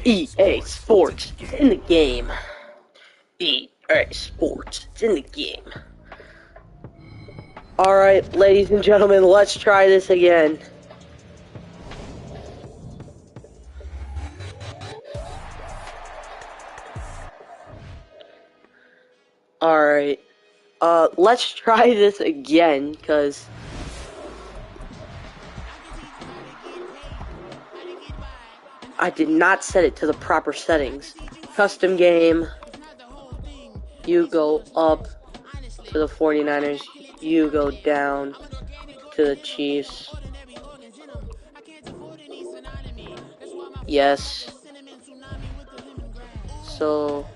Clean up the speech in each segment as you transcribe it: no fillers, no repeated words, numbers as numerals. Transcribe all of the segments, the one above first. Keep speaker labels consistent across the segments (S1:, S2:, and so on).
S1: EA Sports, it's in the game. EA Sports, it's in the game. Alright, ladies and gentlemen, let's try this again. Alright, let's try this again, because I did not set it to the proper settings. Custom game, you go up to the 49ers, you go down to the Chiefs. Yes. So,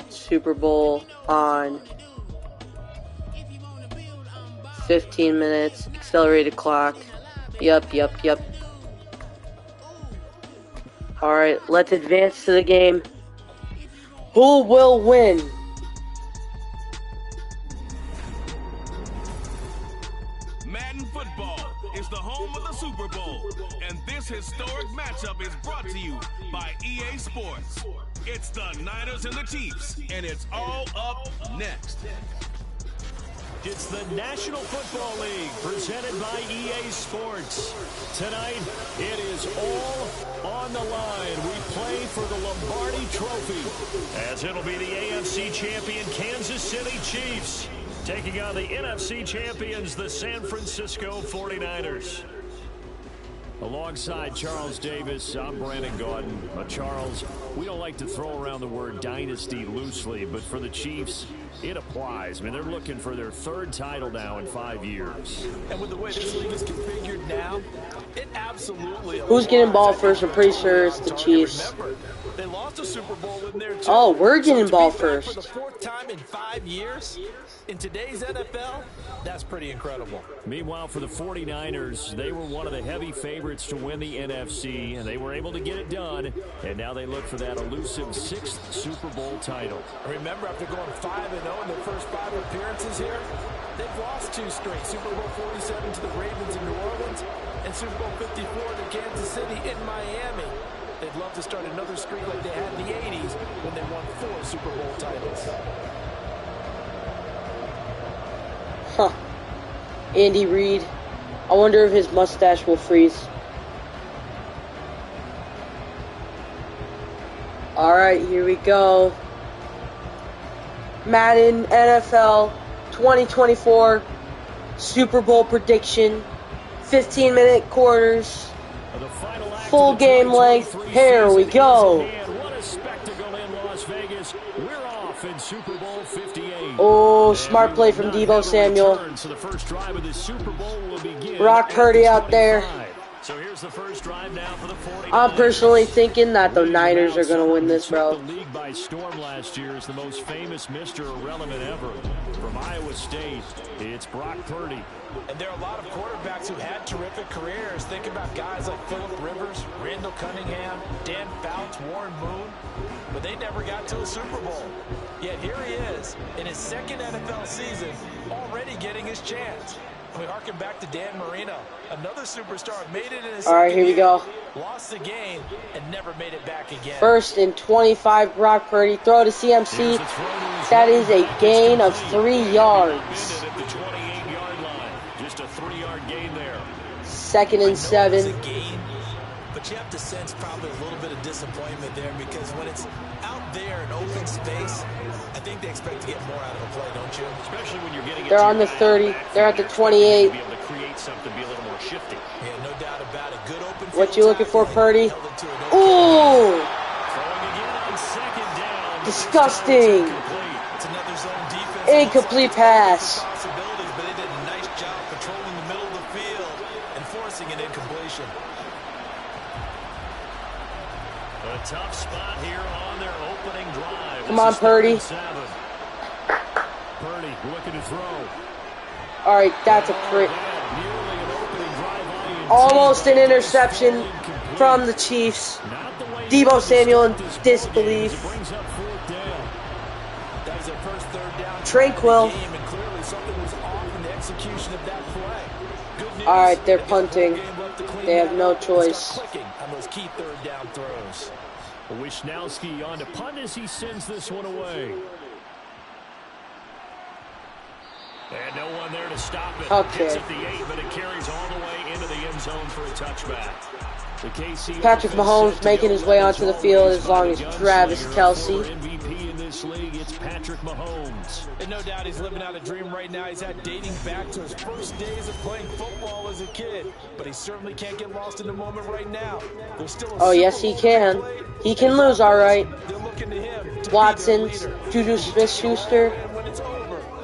S1: Super Bowl on 15 minutes, accelerated clock. Yup. Alright, let's advance to the game. Who will win?
S2: Madden football is the home of the Super Bowl, and this historic matchup is brought to you by EA Sports. It's the Niners and the Chiefs, and it's all up next.
S3: It's the National Football League presented by EA Sports. Tonight, it is all on the line. We play for the Lombardi Trophy, as it'll be the AFC champion Kansas City Chiefs taking on the NFC champions, the San Francisco 49ers. Alongside Charles Davis, I'm Brandon Gordon. Charles, we don't like to throw around the word dynasty loosely, but for the Chiefs, it applies. I mean, they're looking for their third title now in 5 years.
S4: And with the way this league is configured now, it absolutely...
S1: Who's getting ball first? I'm pretty sure it's the Chiefs.
S4: Remember, they lost a Super Bowl in there too.
S1: Oh, we're getting ball first.
S4: For the fourth time in 5 years, in today's NFL, that's pretty incredible.
S3: Meanwhile, for the 49ers, they were one of the heavy favorites to win the NFC, and they were able to get it done, and now they look for that elusive 6th Super Bowl title.
S4: Remember, after going 5-0 in their first 5 appearances here, they've lost 2 straight. Super Bowl 47 to the Ravens in New Orleans, and Super Bowl 54 to Kansas City in Miami. They'd love to start another streak like they had in the 80s when they won 4 Super Bowl titles.
S1: Huh. Andy Reid. I wonder if his mustache will freeze. Alright, here we go. Madden NFL 2024 Super Bowl prediction. 15-minute quarters. Full game length. Here we go.
S3: What a spectacle in Las Vegas. We're off in Super Bowl 58.
S1: Oh, smart play from Deebo Samuel.
S3: So the first drive of the Super Bowl will begin.
S1: Brock Purdy out there.
S3: So here's the first drive now for the 49ers.
S1: I'm personally thinking that the Niners are going to win this, bro.
S3: The league by storm last year is the most famous Mr. Irrelevant ever. From Iowa State, it's Brock Purdy.
S4: And there are a lot of quarterbacks who had terrific careers. Think about guys like Phillip Rivers, Randall Cunningham, Dan Fouts, Warren Moon. But they never got to a Super Bowl. Yet here he is, in his second NFL season, already getting his chance. We harken back to Dan Marino, another superstar, made it in his
S1: All right, here we go.
S4: Lost the game and never made it back again.
S1: First and 25, Brock Purdy. Throw to CMC. That is a gain of 3 yards.
S3: At the 28-yard line. Just a 3-yard gain there.
S1: Second and 7.
S4: But you have to sense probably a little bit of disappointment there, because when it's out there in open space, I think they expect to get more out of a play, don't you?
S3: Especially when you're getting.
S1: They're on the 30. They're at the 28.
S3: Be able to create something, be a little more shifty.
S4: Yeah, no doubt about it. Good open.
S1: What you looking for, Purdy? Ooh! Disgusting.
S4: It's another zone defense.
S1: Incomplete pass.
S4: Possibilities, but they did a nice job controlling the middle of the field and forcing an incompletion.
S3: A tough spot here on their opening drive.
S1: Come on, Purdy.
S3: Purdy looking to throw.
S1: All right, that's a almost an interception from the Chiefs. Deebo Samuel in disbelief. Tranquil. All right, they're punting. They have no choice.
S4: those key third down throws.
S3: Wisnowski on to punt as he sends this one away. And no one there to stop it.
S1: Okay.
S3: Gets at the 8, but it carries all the way into the end zone for a touchback. The KC
S1: Patrick Mahomes making his way onto the field as long as Travis Kelce.
S3: MVP in this league, it's Patrick Mahomes.
S4: And no doubt he's living out a dream right now. He's had dating back to his first days of playing football as a kid. But he certainly can't get lost in the moment right now. There's still a
S1: Oh, yes, he can. He can lose, all right.
S4: They're looking to him to
S1: Watson, Juju Smith-Schuster,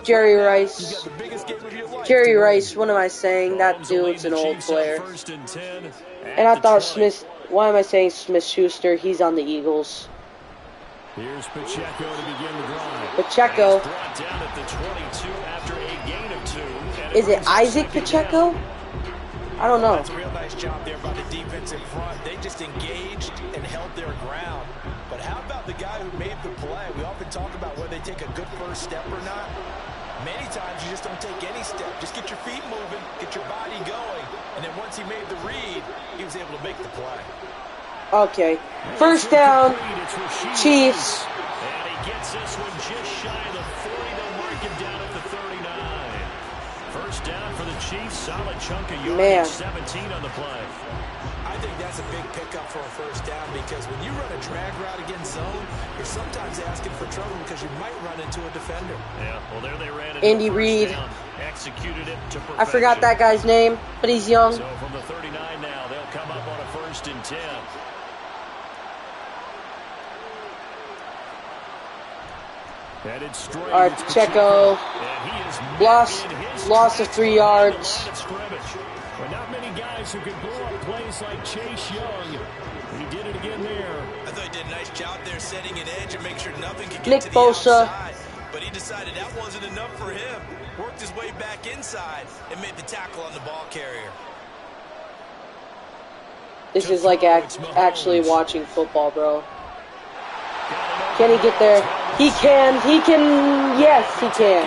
S1: Jerry Rice. Jerry Rice, what am I saying? That dude's an old player. And I thought why am I saying Smith-Schuster? He's on the Eagles.
S3: Here's Pacheco to begin the drive.
S1: Pacheco.
S3: Brought down at the 22 after a gain of 2.
S1: Is it Isaac Pacheco? I don't know.
S4: That's a real nice job there by the defense in front. They just engaged and held their ground. But how about the guy who made the play? We often talk about whether they take a good first step or not. Many times you just don't take any step. Just get your feet moving, get your body going, and then once he made the read, he was able to make the play.
S1: Okay. First down, Chiefs.
S3: And he gets this one just shy of the 40. They'll mark him down at the 39. First down for the Chiefs. Solid chunk of yardage. 17 on the play.
S4: I think that's a big pickup for a first down because when you run a drag route against zone, you're sometimes asking for trouble because you might run into a defender.
S3: Yeah, well, there they ran it.
S1: Andy Reid.
S3: Executed it to perfection.
S1: I forgot that guy's name, but he's young.
S3: So from the 39 now, they'll come up on a 1st and 10. Headed straight.
S1: All right, Pacheco. Lost of 3 yards.
S3: But not many guys who can blow up plays like Chase Young. He did it again there.
S4: I thought he did a nice job there setting an edge and make sure nothing could get
S1: Nick
S4: to the
S1: Bosa.
S4: outside. But he decided that wasn't enough for him. Worked his way back inside and made the tackle on the ball carrier.
S1: This is like actually watching football, bro. Can he get there? He can. He can. Yes, he can.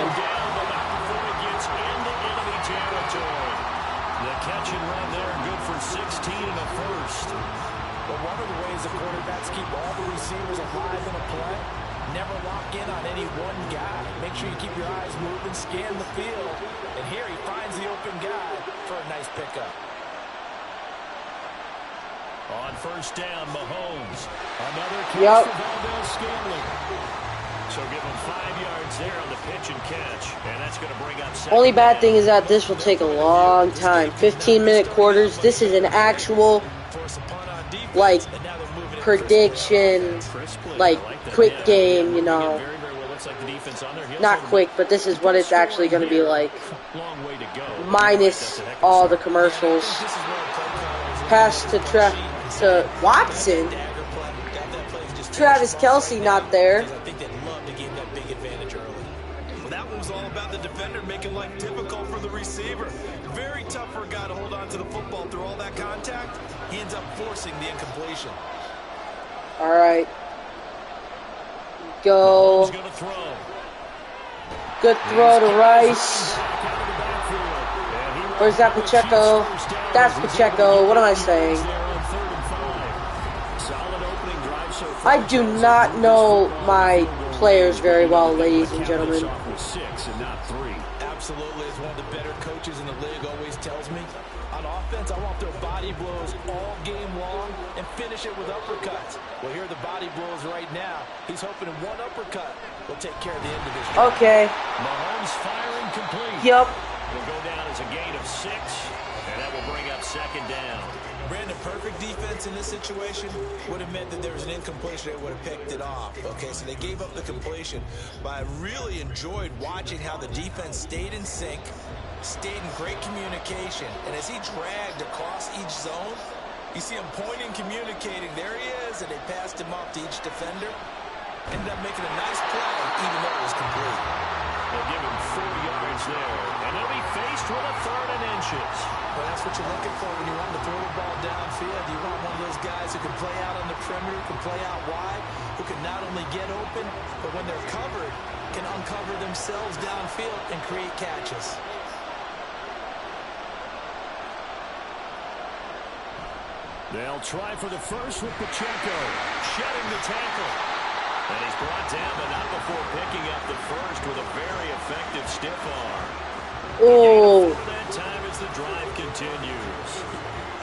S3: The catch and run there, good for 16 and a first.
S4: But one of the ways the quarterbacks keep all the receivers alive in a play, never lock in on any one guy. Make sure you keep your eyes moving, scan the field. And here he finds the open guy for a nice pickup.
S3: On first down, Mahomes. Another catch for Valdez-Scantling. So give him 5 yards there on the pitch and catch. And that's going to bring up second.
S1: Only bad thing is that this will take a long time. 15-minute quarters. This is an actual, like, prediction, like, quick game, you know. Not quick, but this is what it's actually going to be like. Minus all the commercials. Pass to Watson. Travis Kelce not there.
S4: I think they'd love to gain that big advantage early. Well, that one was all about the defender making life difficult for the receiver. Very tough for a guy to hold on to the football through all that contact. He ends up forcing the incompletion.
S1: All right. Go. Good throw to Rice. Where's that Pacheco? That's Pacheco. What am I saying? I do not know my players very well, ladies and gentlemen.
S4: Absolutely. It's one of the better coaches in the league always tells me. On offense, I want their body blows all game long and finish it with uppercuts. Well, here are the body blows right now. He's hoping in one uppercut will take care of the end of this game.
S1: Okay.
S3: Mahomes firing complete.
S1: Yep.
S3: Will go down as a gain of 6, and that will bring up second down.
S4: Brandon, perfect defense in this situation would have meant that there was an incompletion. They would have picked it off. Okay, so they gave up the completion. But I really enjoyed watching how the defense stayed in sync, stayed in great communication. And as he dragged across each zone, you see him pointing, communicating. There he is, and they passed him off to each defender. Ended up making a nice play, even though it was complete.
S3: They'll give him 4 yards there, and he'll be faced with a 3rd and inches.
S4: Well, that's what you're looking for when you want to throw the ball downfield. You want one of those guys who can play out on the perimeter, can play out wide, who can not only get open, but when they're covered, can uncover themselves downfield and create catches.
S3: They'll try for the first with Pacheco. Shedding the tackle. And he's brought down, but not before picking up the first with a very effective stiff arm.
S1: Oh.
S3: That time as the drive continues.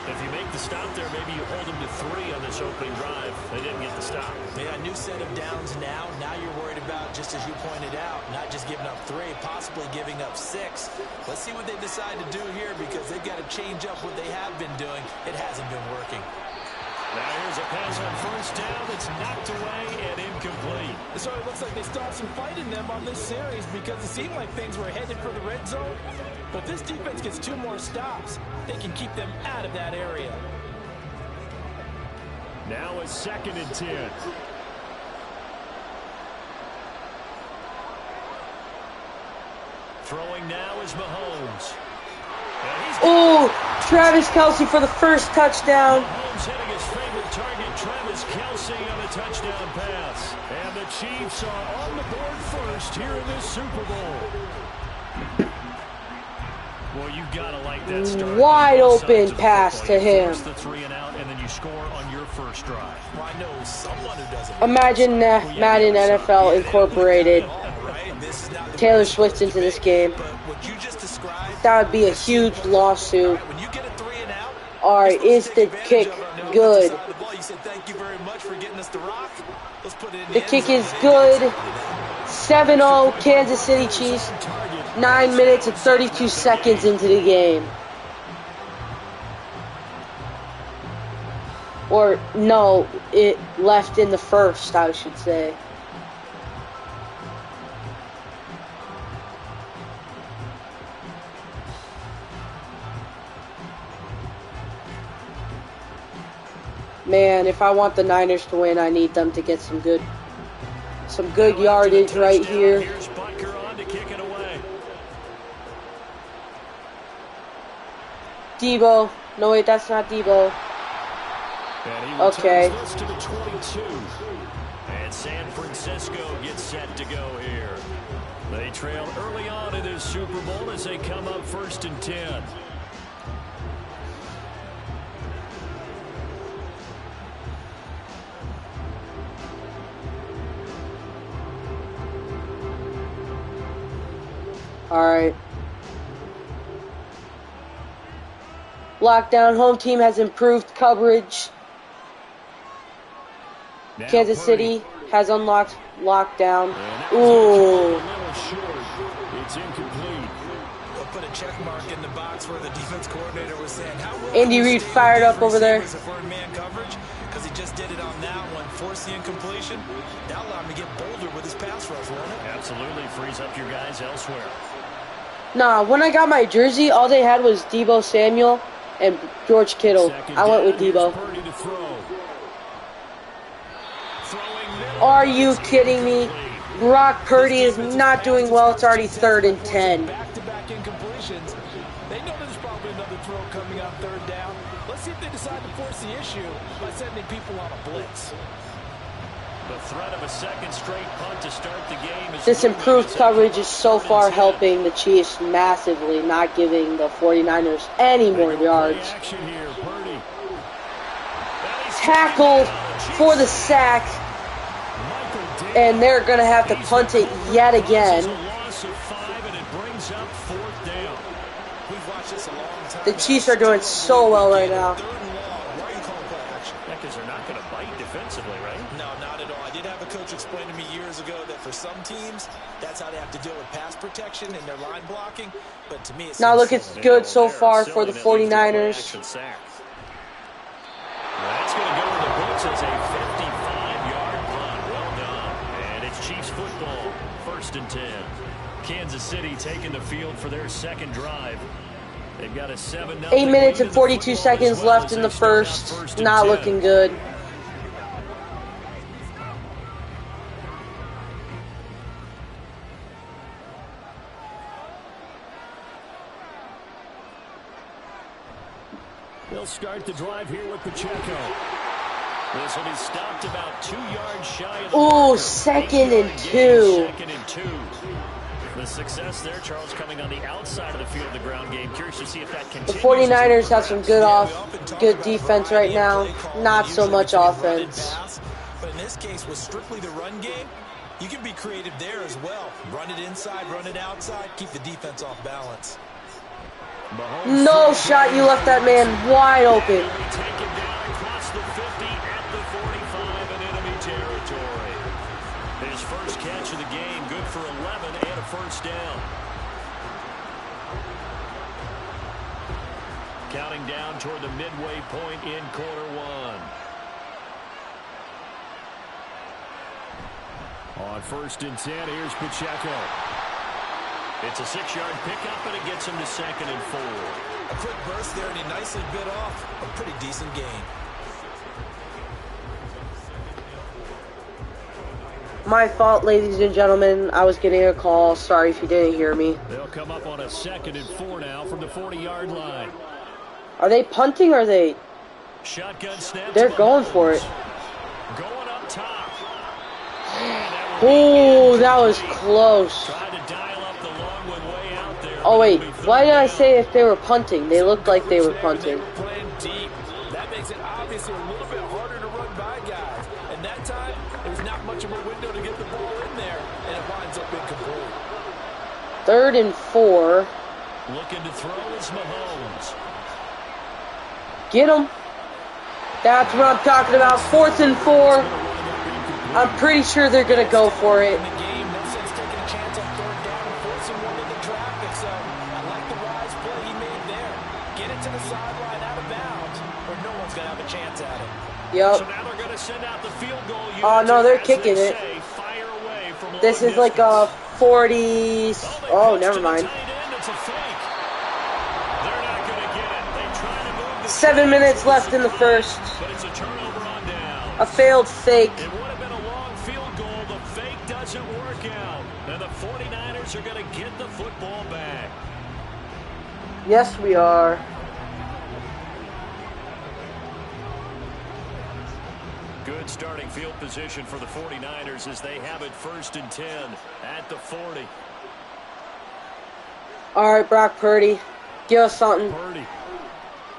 S3: If you make the stop there, maybe you hold them to 3 on this opening drive. They didn't get the stop.
S4: Yeah, new set of downs now. Now you're worried about, just as you pointed out, not just giving up 3, possibly giving up 6. Let's see what they decide to do here, because they've got to change up what they have been doing. It hasn't been working.
S3: Now here's a pass on first down that's knocked away and incomplete.
S4: So it looks like they stopped some fight in them on this series, because it seemed like things were headed for the red zone. But this defense gets 2 more stops. They can keep them out of that area.
S3: Now a 2nd and 10. Throwing now is Mahomes.
S1: Oh, Travis Kelce for the first touchdown.
S3: Mahomes hitting his favorite target, Travis Kelce, on a touchdown pass. And the Chiefs are on the board first here in this Super Bowl. Well, you gotta like that start.
S1: Wide open pass to him.
S3: The 3 and out, and then you score on your first drive.
S4: Well, I know someone who doesn't.
S1: Imagine Madden NFL incorporated Taylor Swift into this game. That would be a huge lawsuit.
S4: When you get a 3 and out,
S1: Alright, is the kick good? The kick is good. 7-0 Kansas City Chiefs. 9 minutes and 32 seconds into the game. Or, no, it left in the first, I should say. Man, if I want the Niners to win, I need them to get some good yardage right here. Debo. No, wait, that's not Debo. Okay.
S3: And San Francisco gets set to go here. They trail early on in this Super Bowl as they come up 1st and 10.
S1: Alright. Lockdown. Home team has improved coverage. Kansas City has unlocked lockdown. Ooh.
S3: It's incomplete.
S4: They'll put a check mark in the box where the defense coordinator was saying,
S1: Andy Reid fired up over there.
S4: Man coverage, because he just did it on that one, force the incompletion. That allowed him to get bolder with his pass rush, won't it?
S3: Absolutely frees up your guys elsewhere.
S1: Nah, when I got my jersey, all they had was Debo Samuel and George Kittle. I went with Debo. Are you kidding me? Brock Purdy is not doing well. It's already 3rd and 10.
S4: Back-to-back incompletions. They know there's probably another throw coming on 3rd down. Let's see if they decide to force the issue by sending people on a blitz.
S3: The threat of a 2nd straight punt to start the game is
S1: this improved coverage is so far helping the Chiefs massively, not giving the 49ers any more yards. Tackled for the sack, and they're going to have to punt it yet again. The Chiefs are doing so well right now.
S3: Because they're not going to bite defensively, right?
S4: No, not at all. I did have a coach explain to me years ago that for some teams, that's how they have to deal with pass protection and their line blocking. But to me, it's
S1: now look, it's good so far for the 49ers.
S3: That's going to go in the books as a 55-yard punt. Well done. And it's Chiefs football, 1st and 10. Kansas City taking the field for their 2nd drive. They've got a 7-0.
S1: 8 minutes and 42 seconds left in the first. Not looking good.
S3: They'll start the drive here with Pacheco. This will be stopped about 2 yards shy of the
S1: Ooh, 2nd and 2.
S3: 2nd and 2. The success there, Charles, coming on the outside of the field, the ground game. Curious to see if that continues.
S1: The 49ers have some good defense right now. Not so much offense.
S4: But in this case, with strictly the run game, you can be creative there as well. Run it inside, run it outside, keep the defense off balance.
S1: No shot, you left that man wide open.
S3: Taken down across the 50 at the 45 in enemy territory. His first catch of the game, good for 11 and a first down. Counting down toward the midway point in quarter one. On 1st and 10, here's Pacheco. It's a 6-yard pickup, and it gets him to 2nd and 4.
S4: A quick burst there, and he nicely bit off a pretty decent gain.
S1: My fault, ladies and gentlemen. I was getting a call. Sorry if you didn't hear me.
S3: They'll come up on a 2nd and 4 now from the 40-yard line.
S1: Are they punting or are they...
S3: Shotgun snap.
S1: They're going for it.
S3: Going up top.
S1: Oh, that was close.
S3: Tried to dial up the long one way out there.
S1: Oh, wait. Why did I say if they were punting? They looked like they were punting.
S4: They were playing deep. That makes it obviously a little bit harder to run by guys. And that time, there's not much of a window to get the ball in there, and it winds up incomplete.
S1: 3rd and 4.
S3: Looking to throw is Mahomes.
S1: Get him. That's what I'm talking about. 4th and 4. I'm pretty sure they're going to go for it.
S4: In the game, no sense taking a chance on 3rd down and forcing one into traffic. So I like the wise play he made there. Get it to the sideline out of bounds, or no one's going to have a chance at it.
S1: Yep.
S3: So now they're going to send out the field goal unit.
S1: Oh, no, they're
S3: as
S1: kicking
S3: they
S1: it.
S3: say, fire away from
S1: This
S3: long
S1: is like a
S3: distance.
S1: 40... Oh, never mind.
S3: It's a fake. They're not going to get it. They try to move the
S1: 7 minutes left in the first.
S3: but it's a turnover on down.
S1: A failed fake.
S3: It would have been a long field goal. The fake doesn't work out. And the 49ers are going to get the football back.
S1: Yes, we are.
S3: Good starting field position for the 49ers as they have it 1st and 10 at the 40.
S1: All right, Brock Purdy. Give us something.
S3: Purdy.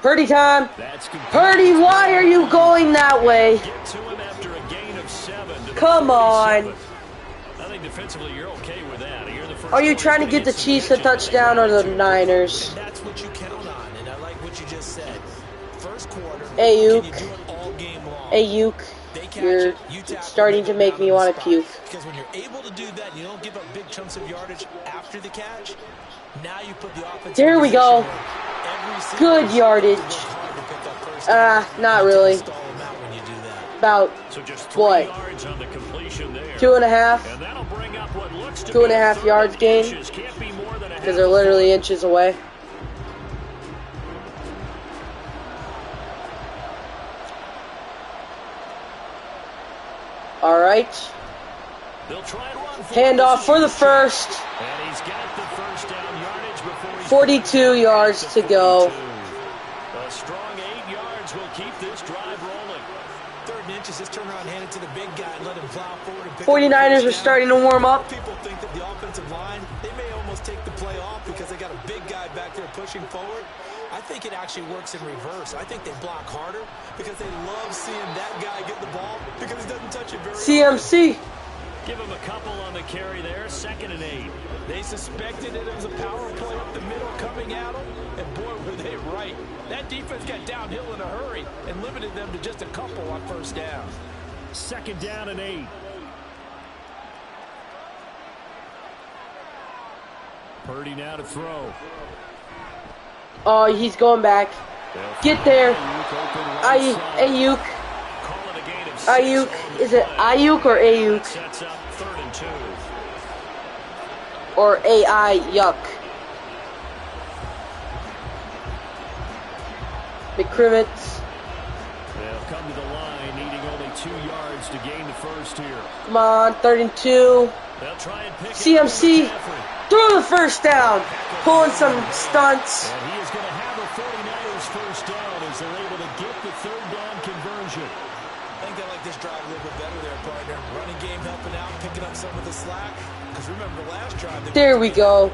S1: Purdy time.
S3: That's
S1: Purdy, why are you going that way?
S3: Get to him after a gain of 7.
S1: Come on.
S3: I think defensively you're okay with that. You're the first
S1: Are you trying to get the Chiefs a touchdown or the Niners?
S4: That's what you count on, and I like what you just said. First quarter,
S1: Ayuk.
S4: can you do it all game long?
S1: Ayuk,
S4: They catch
S1: you're
S4: it, you tackle,
S1: starting to
S4: they
S1: make
S4: go
S1: me
S4: down on
S1: want
S4: the
S1: to puke.
S4: spot. Because when you're able to do that and you don't give up big chunks of yardage after the catch, now you put the offense
S1: There
S4: in
S1: we
S4: position
S1: go.
S4: where every
S1: Good
S4: series
S1: yardage.
S4: you work hard to pick up first down.
S1: Not really.
S4: Stall them out when you do that.
S1: About
S3: So just 3
S1: what?
S3: yards on the completion there.
S1: 2.5,
S3: And that'll bring up what looks to
S1: 2.5
S3: be
S1: yards
S3: 30
S1: gain.
S3: inches. Can't be more than a
S1: because
S3: half
S1: they're
S3: a
S1: literally inches away. All right.
S3: They'll try and run
S1: Handoff for the first.
S3: And he's got the first down yardage before he's
S1: 42 yards to go.
S3: A strong 8 yards will keep this drive rolling.
S4: 3rd and inches, just turn around, hand it to the big guy, and let him plow forward and pick
S1: 49ers
S4: up the
S1: are
S4: first
S1: starting
S4: down.
S1: to warm up.
S4: People think that the offensive line, they may almost take the play off because they got a big guy back there pushing forward. I think it actually works in reverse. I think they block harder because they love seeing that guy get the ball because he doesn't touch it very often.
S1: CMC.
S3: Give him a couple on the carry there. 2nd and 8.
S4: They suspected it was a power play up the middle coming at them, and boy, were they right. That defense got downhill in a hurry and limited them to just a couple on first down.
S3: 2nd down and 8. Purdy now to throw.
S1: Oh, he's going back. Get there. Ayuk. Ayuk. Is it Ayuk or Ayuk?
S3: Sets up 3rd and 2.
S1: Or AI Yuck? McCrivets.
S3: They'll come to the line, needing only 2 yards to gain the first here.
S1: Come on, 3rd and 2.
S3: They'll try and pick
S1: CMC.
S3: it up.
S1: Throw the first down. Pulling some stunts.
S3: And he is going to have the 49ers first down as they're able to get the 3rd down conversion.
S4: I think they like this drive a little bit better there, partner. Running game helping out, picking up some of the slack. Because remember the last drive.
S1: There we go.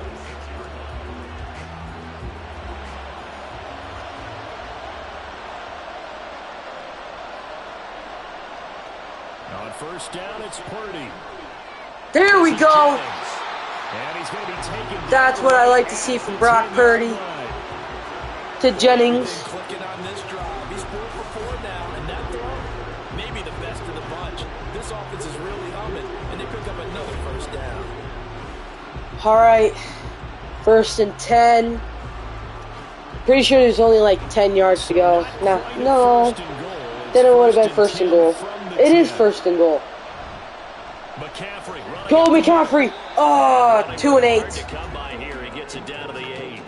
S3: On first down, it's Purdy.
S1: There we go.
S3: And he's going to be taken.
S1: That's what I like to see from Brock Purdy to Jennings.
S4: Clicking on this drive. He's 4 for 4 now, and that throw, maybe the best of the bunch. This offense is really humming, and they pick up another first down.
S1: All right, 1st and 10. Pretty sure there's only like 10 yards to go. No, then it would have been 1st and goal. It is 1st and goal. Go McCaffrey! Oh, 2 and 8.
S3: To come by here, he gets it down to the 8.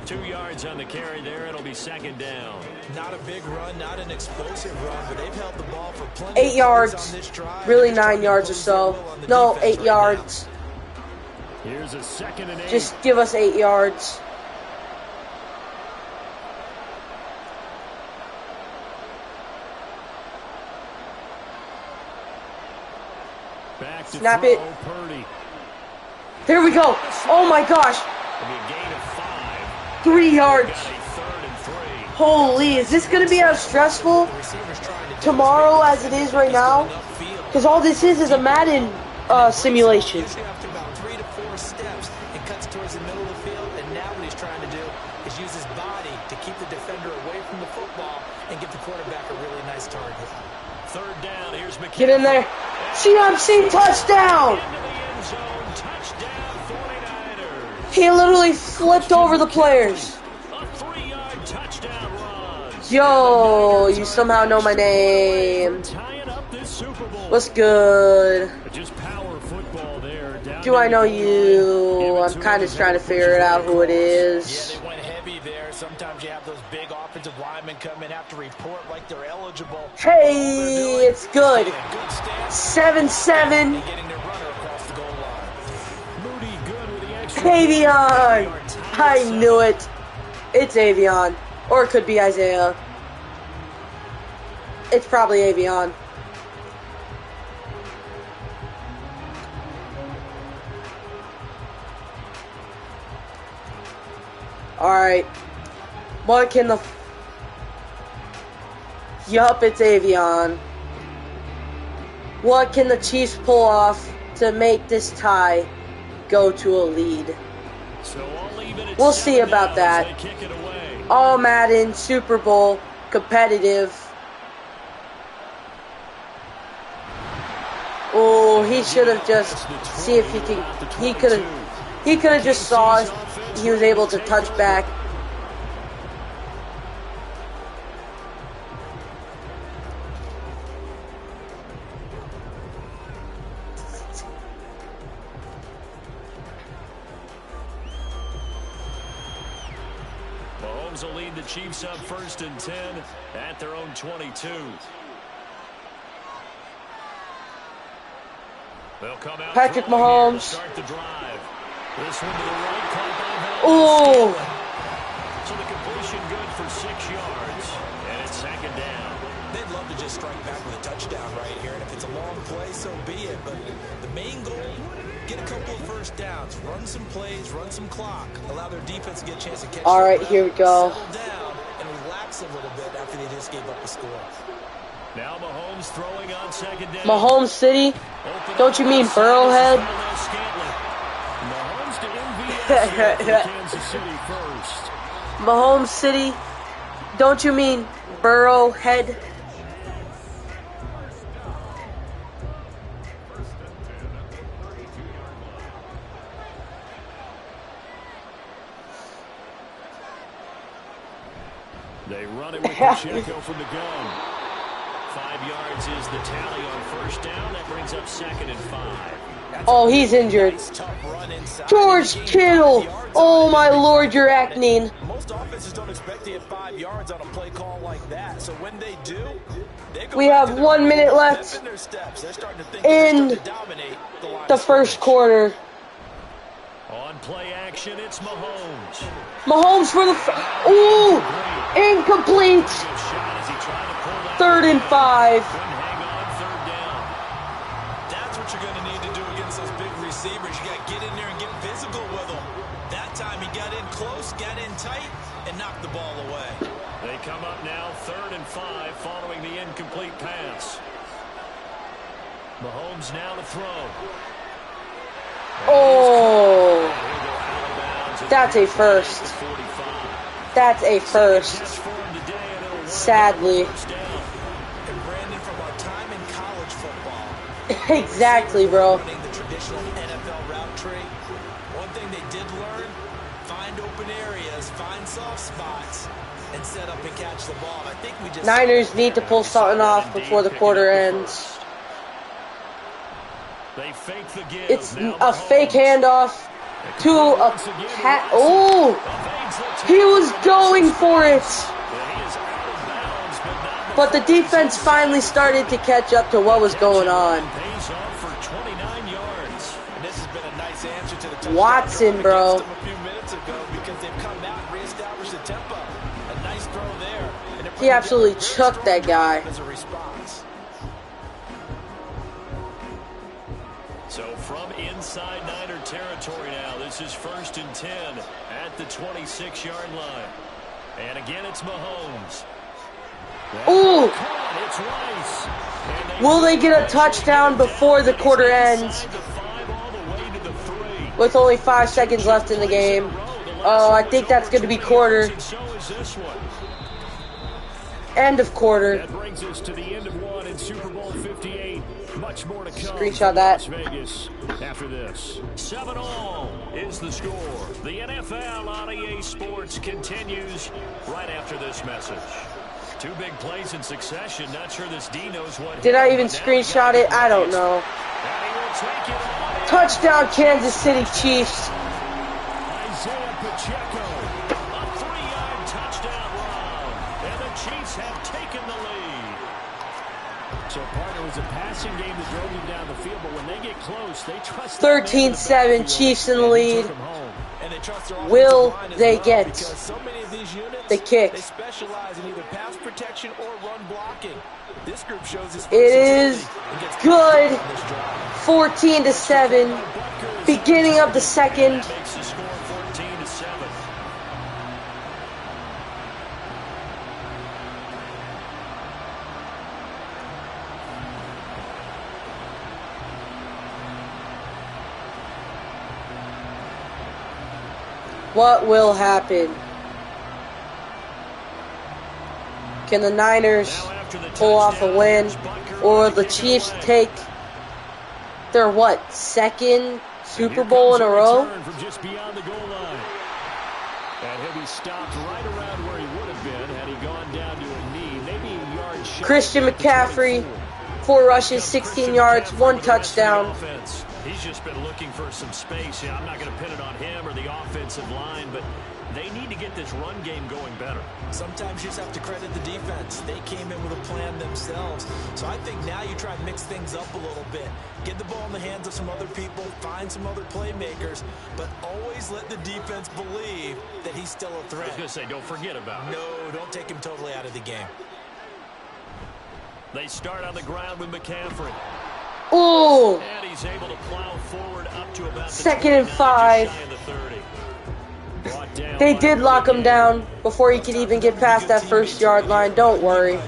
S3: 2 yards on the carry there. It'll be 2nd down.
S4: Not a big run, not an explosive run, but they've held the ball for plenty
S1: 8 yards. Really 9 yards or so. No, 8 yards.
S3: Here's a 2nd and 8.
S1: Just give us 8 yards.
S3: Back to
S1: Snap
S3: throw,
S1: it.
S3: Purdy.
S1: There we go. Oh my gosh.
S3: It'll be a gain of 5.
S1: 3 yards.
S3: Got a 3rd and 3.
S1: Holy, is this going to be as stressful tomorrow as it is right now? Because all this is a Madden simulation.
S4: Usually after about 3 to 4 steps, it cuts towards the middle of the field, and now what he's trying to do is use his body to keep the defender away from the football and give the quarterback a really nice target.
S3: 3rd down. Here's McCaffrey.
S1: Get in there. CMC touchdown.
S3: Into the end zone. Touchdown 49ers.
S1: He literally flipped over the players.
S3: A 3-yard touchdown run.
S1: Yo, you somehow know my name.
S3: Tying up this Super Bowl.
S1: What's good?
S3: Just power football there. Down
S1: Do I know you? I'm kind of trying to figure it out who it
S4: Yeah,
S1: is.
S4: they went heavy there. Sometimes you have those big offensive linemen come in, have to report like they're eligible.
S1: Hey, it's good.
S4: Good stance
S1: 7-7.
S4: and getting their runner across the goal line.
S3: Moody good with the extra.
S1: Avion. I knew it. It's Avion. Or it could be Isaiah. It's probably Avion. Alright. What can the... Yup, it's Avion. What can the Chiefs pull off to make this tie go to a lead?
S3: So I'll leave it at
S1: We'll see
S3: 7
S1: about
S3: now as
S1: that.
S3: they kick it away.
S1: All Madden, Super Bowl, competitive. Oh, he should have just see if he can. He could have just saw if he was able to touch back.
S3: Mahomes will lead the Chiefs up 1st and 10 at their own 22. They'll come out
S1: Patrick
S3: throwing here to
S1: Mahomes.
S3: start the drive. This one to the right, caught by Bell.
S1: Oh,
S3: So the completion good for 6 yards, and it's 2nd down.
S4: They'd love to just strike back with a touchdown right here, and if it's a long play, so be it. But the main goal, get a couple of first downs, run some plays, run some clock, allow their defense to get a chance to catch.
S1: all right,
S4: the
S1: here we go.
S4: settle down and relax a little bit after they just gave up a score.
S3: Now Mahomes throwing on 2nd down.
S1: Mahomes City.
S3: Open
S1: Don't you mean
S3: outside.
S1: Burrowhead?
S3: This is Scantling. Mahomes to MVS here for Kansas City first.
S1: Mahomes City. Don't you mean Burrowhead?
S3: They run it with Pacheco from the gun. 5 yards is the tally on first down. That brings up 2nd and 5.
S1: Oh, he's injured. George Kittle. Oh my Lord, you're acting.
S4: Most offenses don't expect to hit 5 yards on a play call like that. So when they do, they go
S1: We
S4: back
S1: have
S4: to their
S1: 1 minute
S4: step
S1: left
S4: in their steps. They're starting to think
S1: in
S4: they're starting to dominate the line
S1: the
S4: of
S1: first
S4: scrimmage.
S1: quarter.
S3: On play action, it's Mahomes.
S1: Mahomes for the... Ooh! Incomplete!
S3: Good shot as he tried to pull that
S1: 3rd and 5.
S3: Couldn't hang on
S4: what you're going to need to do against those big receivers. You got to get in there and get physical with them. That time he got in close, got in tight, and knocked the ball away.
S3: They come up now 3rd and 5 following the incomplete pass. Mahomes now to throw.
S1: Oh, that's a first. That's a first. Sadly.
S4: And Brandon, from our time in college football,
S1: Exactly, bro.
S4: the traditional NFL route tree, one thing they did learn, find open areas, find soft spots, and set up and catch the ball. I think we just
S1: Niners need to pull something off before the quarter ends.
S3: They fake the give.
S1: It's a fake handoff to a cat. Oh, he was going for it. But the defense finally started to catch up to what was going on. Watson, bro.
S4: a few minutes ago because they've come out and reestablished the tempo. A nice throw there. And
S1: He absolutely chucked that guy.
S4: as a response.
S3: So from inside Niner territory now, this is 1st and 10 at the 26-yard line. And again, it's Mahomes.
S1: Ooh,
S3: It's Rice.
S1: will they get a touchdown before the quarter ends? With only 5 seconds left in the game. Oh, I think that's going to be quarter. End of quarter.
S3: That brings us to the end of one in Super Bowl 58. Much more to come.
S1: Screenshot that.
S3: Las Vegas after this. 7-all is the score. The NFL on EA Sports continues right after this message. 2 big plays in succession. Not sure this D knows what.
S1: Did I even screenshot it? I don't know. Touchdown, Kansas City Chiefs.
S3: Isaiah Pacheco, a 3-yard touchdown run, and the Chiefs have taken the lead. So, partner, it was a passing game that drove them down the field, but when they get close, they trust
S1: 13-7, Chiefs in the lead.
S4: And they trust their
S1: Will
S4: offensive line as
S1: they
S4: well,
S1: get
S4: because so many of these units,
S1: the kick?
S4: They specialize in either pass protection or run blocking. This group shows its
S1: It is good. 14-7. Beginning of the second.
S3: Makes the score 14-7.
S1: What will happen? Can the Niners pull off a win? Or will the Chiefs take their, what, 2nd Super Bowl in a row?
S3: From just beyond the goal line. And he'll be stopped right around where he would have been had he gone down to a knee. Maybe a yard short.
S1: Christian McCaffrey, 4 rushes, 16 yards, 1 touchdown.
S3: He's just been looking for some space. Yeah, I'm not going to pin it on him or the offensive line, but they need to get this run game going better.
S4: Sometimes you just have to credit the defense. They came in with a plan themselves. So I think now you try to mix things up a little bit. Get the ball in the hands of some other people, find some other playmakers, but always let the defense believe that he's still a threat.
S3: I was going to say, don't forget about it.
S4: No, don't take him totally out of the game.
S3: They start on the ground with McCaffrey.
S1: Ooh!
S3: And he's able to plow forward up to about the
S1: 2nd and 5.
S3: just shy of the 30. Brought down
S1: They
S3: by
S1: did lock him down before he could even get past that 1st-yard line. Don't worry.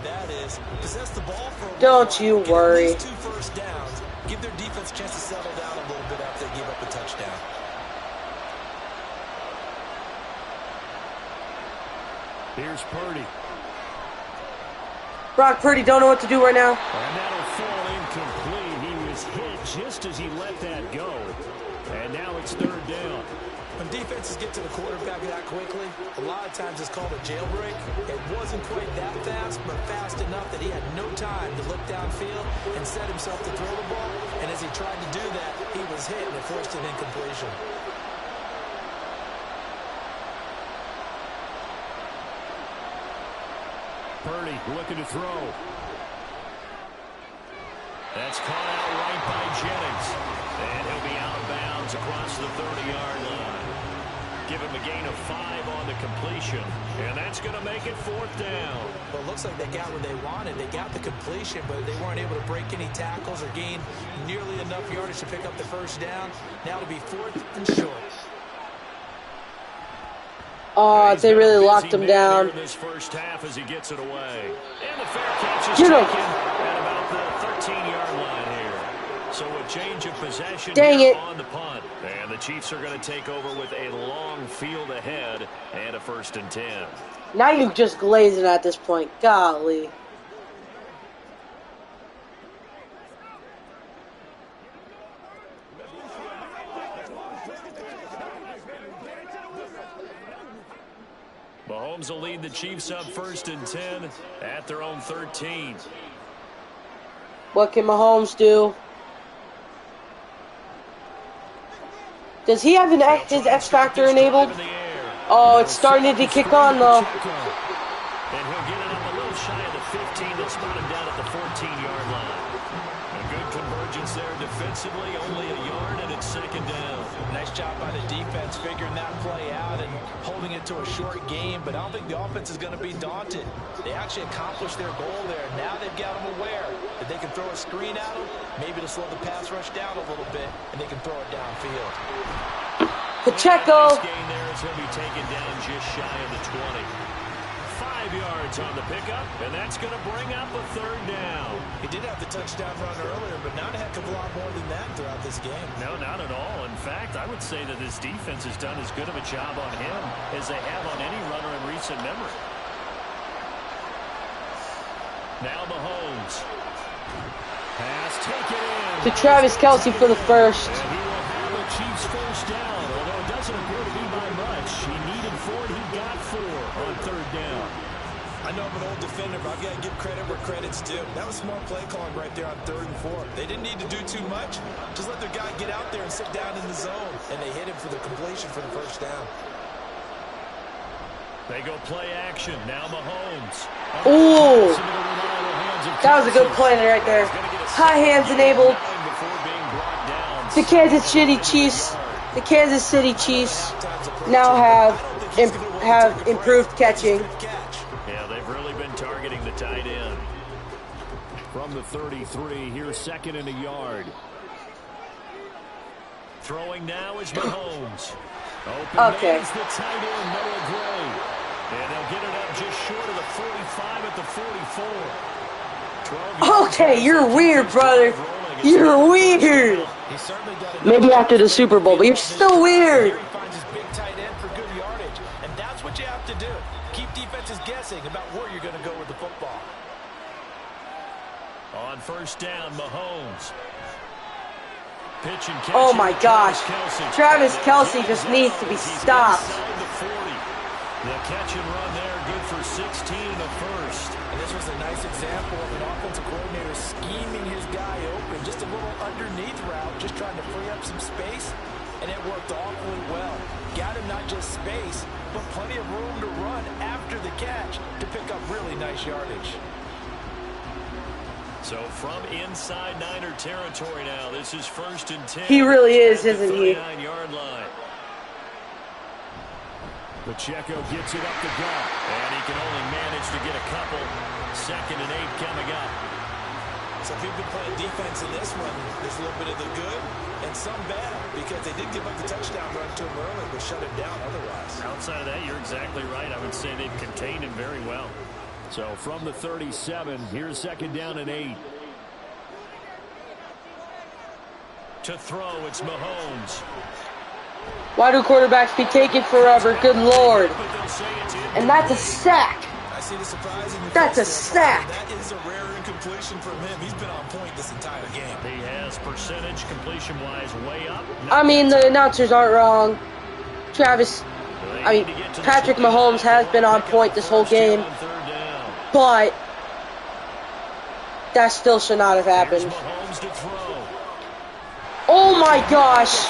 S1: Don't you worry.
S4: 2 first downs. Give their defense a chance to settle down a little bit after they give up a touchdown.
S3: Here's Purdy.
S1: Brock Purdy don't know what to do right now.
S3: And that'll fall incomplete. He was hit just as he let that go. And now it's 3rd down.
S4: When defenses get to the quarterback that quickly, a lot of times it's called a jailbreak. It wasn't quite that fast, but fast enough that he had no time to look downfield and set himself to throw the ball. And as he tried to do that, he was hit and it forced an incompletion.
S3: Purdy looking to throw. That's caught out right by Jennings. And he'll be out of bounds across the 30-yard line. give him a gain of 5 on the completion. And that's going to make it 4th down.
S4: Well, it looks like they got what they wanted. They got the completion, but they weren't able to break any tackles or gain nearly enough yardage to pick up the first down. Now to be 4th and short.
S1: Oh, they really locked him down.
S3: In this first half as he gets it away. And the fair catch is
S1: Get
S3: taken
S1: him.
S3: at about the 13-yard line here. So a change of possession
S1: Dang
S3: here
S1: it.
S3: on the punt. And the Chiefs are going to take over with a long field ahead and a 1st and 10.
S1: Now you're just glazing at this point. Golly.
S3: Mahomes will lead the Chiefs up 1st and 10 at their own 13.
S1: What can Mahomes do? Does he have his X Factor enabled? Oh, it's starting to kick on though.
S3: And he'll get it up a little shy of the 15. They'll spot him down at the 14-yard line. A good convergence there defensively, only a yard, and it's 2nd down.
S4: Nice job by the defense figuring that play out and holding it to a short game, but I don't think the offense is going to be daunted. They actually accomplished their goal there. Now they've got them aware that they can throw a screen at them, maybe to slow the pass rush down a little bit, and they can throw it downfield.
S1: Pacheco.
S3: Nice gain there as he'll be taken down just shy of the 20. 5 yards on the pickup, and that's going to bring up a 3rd down.
S4: He did have the touchdown run earlier, but not a heck of a lot more than that throughout this game.
S3: No, not at all. In fact, I would say that this defense has done as good of a job on him as they have on any runner in recent memory. Now Mahomes. Pass taken in.
S1: To Travis Kelce for the first.
S3: And he will have a Chiefs 1st down, although it doesn't appear to be by much. He needed 4, he got 4 on 3rd down.
S4: I know I'm an old defender, but I've got to give credit where credit's due. That was smart play calling right there on 3rd and 4. They didn't need to do too much. Just let their guy get out there and sit down in the zone. And they hit him for the completion for the 1st down.
S3: They go play action. Now Mahomes.
S1: Ooh. That was a good play right there. High hands enabled. The Kansas City Chiefs now have improved catching.
S3: Yeah, they've really been targeting the tight end. From the 33, here's 2nd and a yard. Throwing now is Mahomes.
S1: Okay.
S3: The tight end, Noah Gray. And they'll get it up just short of the 45 at the 44.
S1: Okay, you're weird, brother. You're weird. Maybe after the Super Bowl, but you're still weird.
S4: He finds his big tight end for good yardage, and that's what you have to do. Keep defenses guessing about where you're going to go with the football.
S3: On 1st down, Mahomes. Pitch and catch.
S1: Oh my gosh. Travis Kelce just needs to be stopped.
S3: The catch and run there, good for 16 in the 1st.
S4: And this was a nice example of an offensive coordinator scheming his guy open. Just a little underneath route, just trying to free up some space, and it worked awfully well. Got him not just space, but plenty of room to run after the catch to pick up really nice yardage.
S3: So from inside Niner territory now, this is 1st and 10.
S1: He really is, isn't he?
S3: 39-yard line. Pacheco gets it up the gut, and he can only manage to get a couple. 2nd and 8 coming up.
S4: So if you've been playing defense in this one, there's a little bit of the good and some bad, because they did give up the touchdown run to him early, but shut him down otherwise.
S3: Outside of that, you're exactly right. I would say they've contained him very well. So from the 37, here's 2nd down and 8. To throw, it's Mahomes.
S1: Why do quarterbacks be taking forever? Good Lord. And that's a sack.
S4: I see the surprise in your
S1: That's a
S4: face there.
S1: sack.
S4: That is a rare incompletion from him. He's been on point this entire game.
S3: He has percentage completion-wise way up.
S1: I mean, the announcers aren't wrong. Patrick Mahomes has been on point this whole game. But that still should not have happened. Oh my gosh.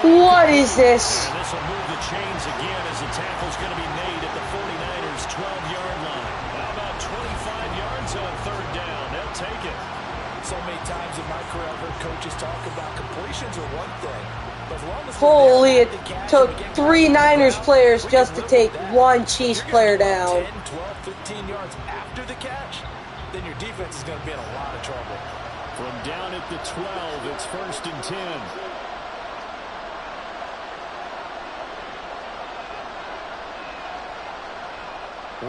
S1: What is this?
S3: And this will move the chains again as the tackle's going to be made at the 49ers' 12-yard line. How about 25 yards on 3rd down? They'll take it.
S4: So many times in my career, I've heard coaches talk about completions are one thing. But as long as
S1: Holy, it took 3 Niners players just to take 1 Chiefs player down.
S4: 10, 12, 15 yards after the catch, then your defense is going to be in a lot of trouble.
S3: From down at the 12, it's 1st and 10.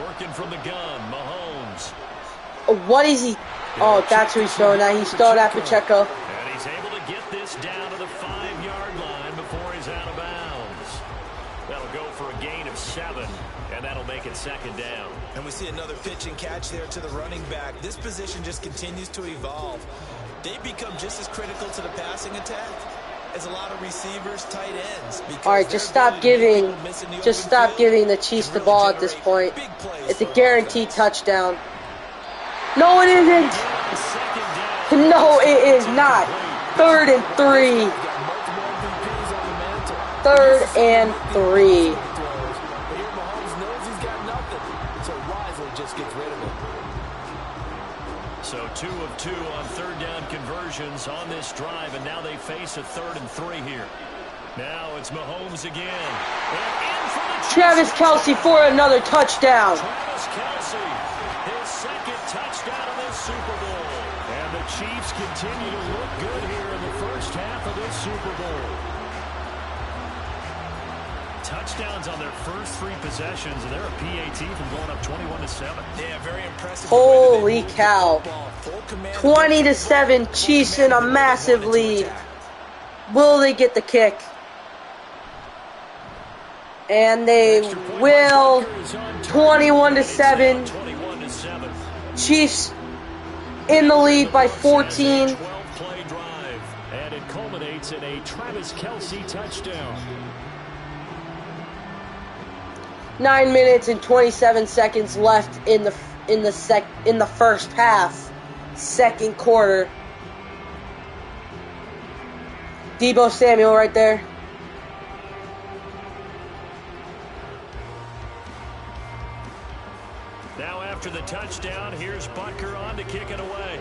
S3: Working from the gun, Mahomes.
S1: What is he? Oh, that's who he's throwing at. He's throwing at Pacheco.
S3: And he's able to get this down to the 5-yard line before he's out of bounds. That'll go for a gain of 7, and that'll make it 2nd down.
S4: And we see another pitch and catch there to the running back. This position just continues to evolve. They become just as critical to the passing attack as a lot of receivers, tight ends.
S1: All right, just stop giving the Chiefs the ball at this point. It's a guaranteed touchdown. No, it isn't. No, it is not. 3rd and 3. 3rd and 3.
S3: So 2 of 2 on 3rd down conversions on this drive, and now they face a 3rd and 3 here. Now it's Mahomes again. And in for the
S1: Travis Kelce for another touchdown.
S3: Travis Kelce, his 2nd touchdown of this Super Bowl. And the Chiefs continue to look good here in the first half of this Super Bowl. Touchdowns on their first 3 possessions, and they're a PAT from going up 21-7.
S4: Yeah, very impressive.
S1: Holy cow. 20-7, Chiefs in a massive lead. Will they get the kick? And they will. 21-7. Chiefs in the lead by 14.
S3: 12-play drive, and it culminates in a Travis Kelce touchdown.
S1: 9 minutes and 27 seconds left in the first half, 2nd quarter. Deebo Samuel right there.
S3: Now after the touchdown, here's Butker on to kick it away.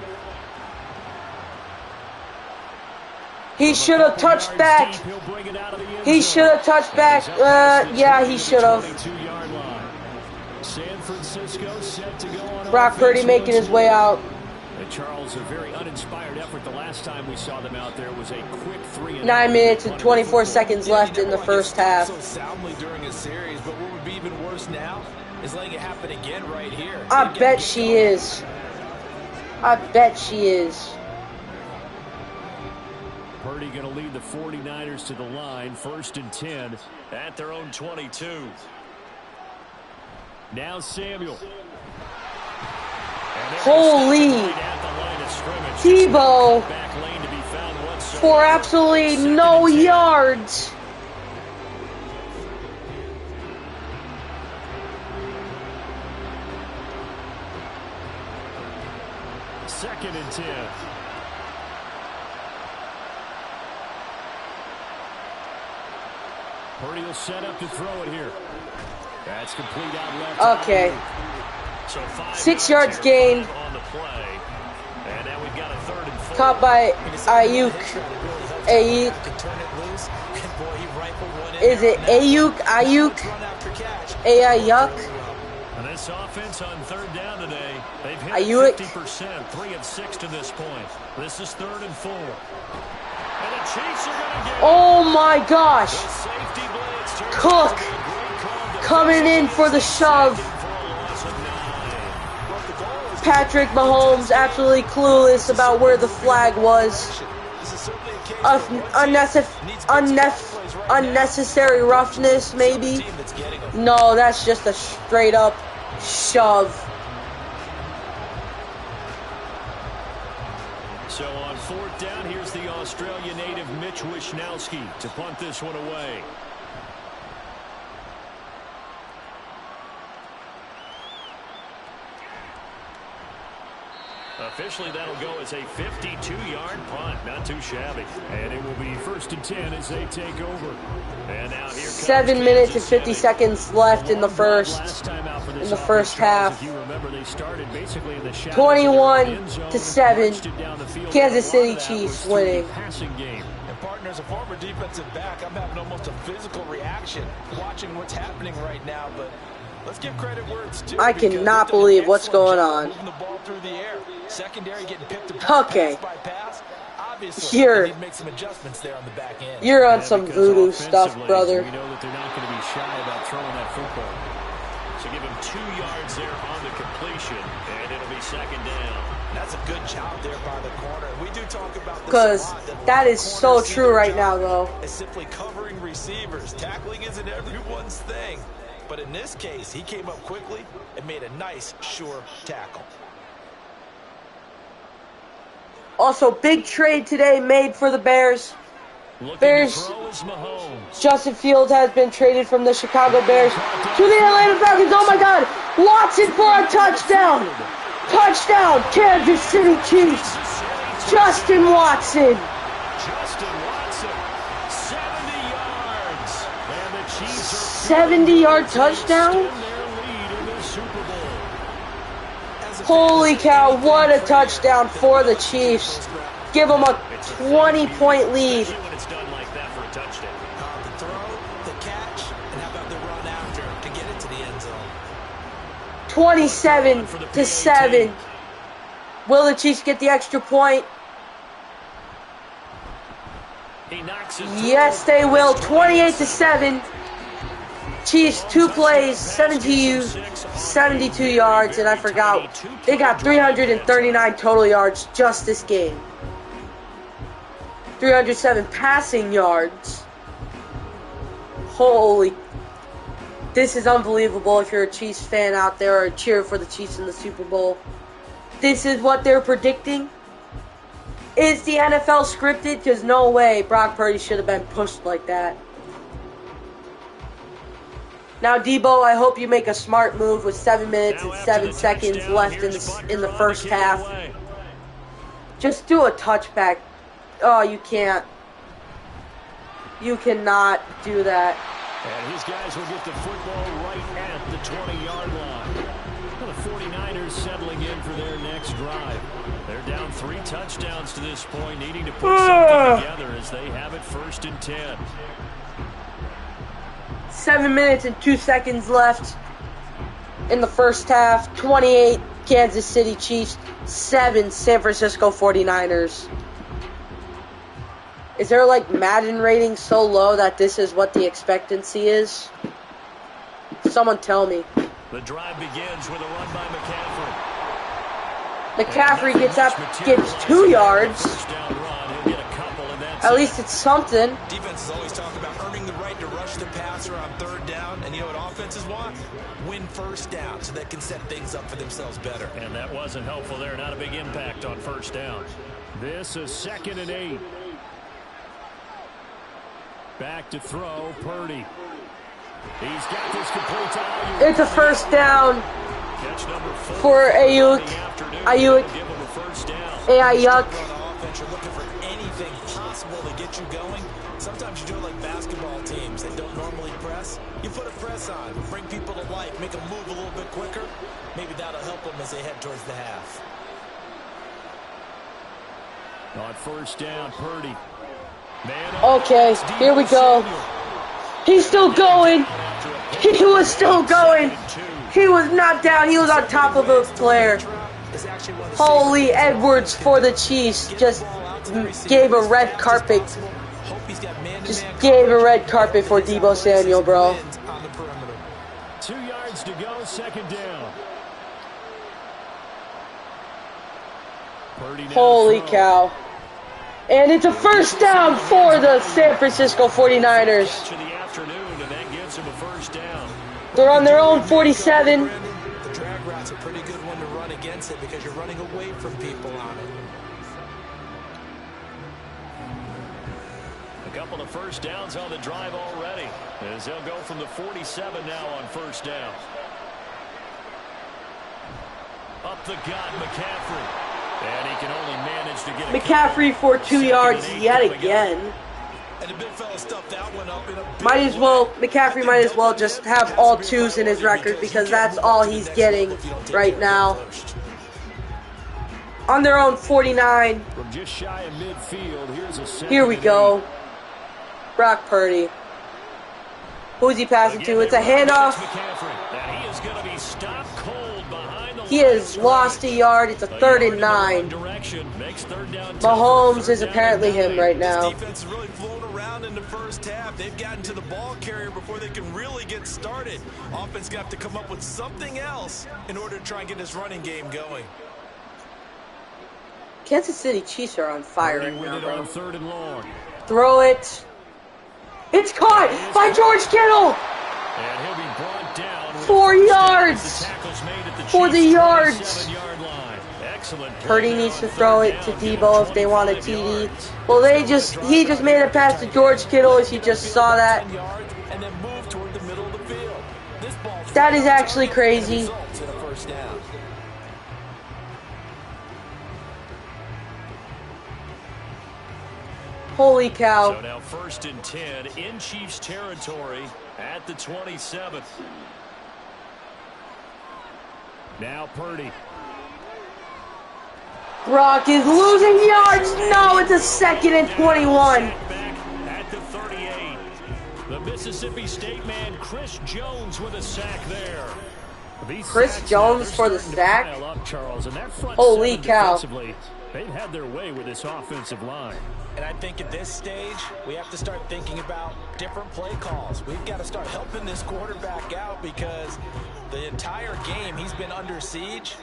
S1: He should have touched back. He should have touched back. Yeah, he should have. Brock Purdy making his way out.
S3: And Charles, a very uninspired effort. The last time we saw them out there was a quick 3.
S1: 9 minutes and 24 seconds left in the first half.
S4: So soundly during a series, but what would be even worse now is letting it happen again right here.
S1: I bet she is. I bet she is.
S3: Purdy going to lead the 49ers to the line, 1st and 10 at their own 22. Now Samuel.
S1: Holy Deebo for absolutely no yards.
S3: Second and 10. Purdy will set up to throw it here. That's complete out left.
S1: Okay.
S3: So
S1: 6 yards gained.
S3: On the play. And now we've got a 3rd and 4.
S1: Caught by Ayuk. Is it Ayuk? Ayuk?
S3: And this offense on 3rd down today, they've hit
S1: Ayuk.
S3: 50%, 3 of 6 to this point. This is 3rd and 4. And the Chiefs are going to get
S1: Oh my gosh. Cook coming in for the shove. Patrick Mahomes absolutely clueless about where the flag was. Unnecessary roughness, maybe. No, that's just a straight up shove.
S3: So on 4th down, here's the Australia native Mitch Wishnowsky to punt this one away. A Officially, that'll go as a 52-yard punt. Not too shabby. And it will be 1st and 10 as they take over. And now here comes
S1: 7 minutes and 50 seconds left in the first half. 21-7. Kansas City Chiefs winning.
S4: And partner, as a former defensive back, I'm having almost a physical reaction watching what's happening right now. But let's give credit where it's due.
S1: I cannot believe what's going on.
S4: Moving the ball through the air. Secondary getting picked
S1: Okay.
S4: pass by pass. Obviously,
S1: You're,
S4: they need to make some adjustments there on the back end.
S1: you're on some voodoo stuff, brother.
S3: We know that they're not going to be shy about throwing that football. So give him 2 yards there on the completion, and it'll be 2nd down.
S4: That's a good job there by the corner. We do talk about this
S1: Because
S4: a lot,
S1: that is so true right now, though.
S4: It's simply covering receivers. Tackling isn't everyone's thing. But in this case, he came up quickly and made a nice, sure tackle.
S1: Also, big trade today made for the Bears. Bears, Justin Fields has been traded from the Chicago Bears to the Atlanta Falcons. Oh my God, Watson for a touchdown. Touchdown, Kansas City Chiefs. Justin Watson. 70-yard touchdown? Holy cow, what a touchdown for the Chiefs. Give them a 20-point lead.
S4: The throw, the catch, and how about the run after to get it to the end zone?
S1: 27-7. Will the Chiefs get the extra point? Yes, they will. 28-7. Chiefs, 2 plays, 72 yards, and I forgot, they got 339 total yards just this game. 307 passing yards. Holy, this is unbelievable if you're a Chiefs fan out there or cheering for the Chiefs in the Super Bowl. This is what they're predicting. Is the NFL scripted? Because no way Brock Purdy should have been pushed like that. Now, Debo, I hope you make a smart move with 7 minutes and 7 seconds left in the first half. Just do a touchback. Oh, you can't. You cannot do that.
S3: And his guys will get the football right at the 20-yard line. The 49ers settling in for their next drive. They're down 3 touchdowns to this point, needing to put something together as they have it 1st and 10.
S1: 7 minutes and 2 seconds left in the first half. 28 Kansas City Chiefs, 7 San Francisco 49ers. Is there like Madden rating so low that this is what the expectancy is? Someone tell me.
S3: The drive begins with a run by McCaffrey.
S1: McCaffrey gets 2 yards. At least it's something.
S4: Defenses always talk about earning the right to rush the passer on 3rd down, and you know what offenses want? Win 1st down so they can set things up for themselves better.
S3: And that wasn't helpful there. Not a big impact on 1st down. This is 2nd and 8. Back to throw, Purdy. He's got this complete to Ayuk.
S1: It's a 1st down for Ayuk. Ayuk.
S4: You're looking for anything possible to get you going. Sometimes you do it like basketball teams that don't normally press. You put a press on, bring people to life, make them move a little bit quicker. Maybe that'll help them as they head towards the half.
S3: On 1st down, Purdy.
S1: Okay, here we go. He's still going. He was still going. He was not down. He was on top of a player. Holy Edwards for the Chiefs just gave a red carpet. Just gave a red carpet for Deebo Samuel, bro.
S3: 2 yards to go, 2nd down.
S1: Holy cow. And it's a 1st down for the San Francisco 49ers. They're on their own 47.
S4: The drag route's a pretty good one to run against it because you're running away from people on it.
S3: A couple of 1st downs on the drive already, as they'll go from the 47 now on 1st down. Up the gut, McCaffrey. And he can only manage to get
S1: McCaffrey for 2 yards yet again.
S4: And the big fella stuffed that one up in a
S1: McCaffrey might as well just have all 2s in his record because that's all he's getting right now. On their own 49.
S3: From just shy of midfield, here's a
S1: Here we go. Brock Purdy. Who's he passing to? It's a handoff. He has lost a yard. It's a 3rd and 9. Mahomes is apparently him right now.
S4: This defense is really flown around in the first half. They've gotten to the ball carrier before they can really get started. Offense got to come up with something else in order to try and get this running game going.
S1: Kansas City Chiefs are on fire right now, bro.
S3: 3rd and long.
S1: Throw it. It's caught by George Kittle.
S3: And he'll be brought down
S1: 4 yards for the yards.
S3: Excellent.
S1: Purdy needs to throw it to Debo if they want a TD. Well, he just made a pass to George Kittle as you just saw that. That is actually crazy. Holy cow.
S3: So now 1st and 10 in Chiefs territory at the 27th. Now Purdy.
S1: Brock is losing yards. No, it's a 2nd and 21.
S3: At the 38. The Mississippi State man Chris Jones with a sack there.
S1: Chris Jones for the sack?
S3: Up, Charles, and that front
S1: Holy cow.
S3: They've had their way with this offensive line.
S4: And I think at this stage, we have to start thinking about different play calls. We've got to start helping this quarterback out because the entire game he's been under siege.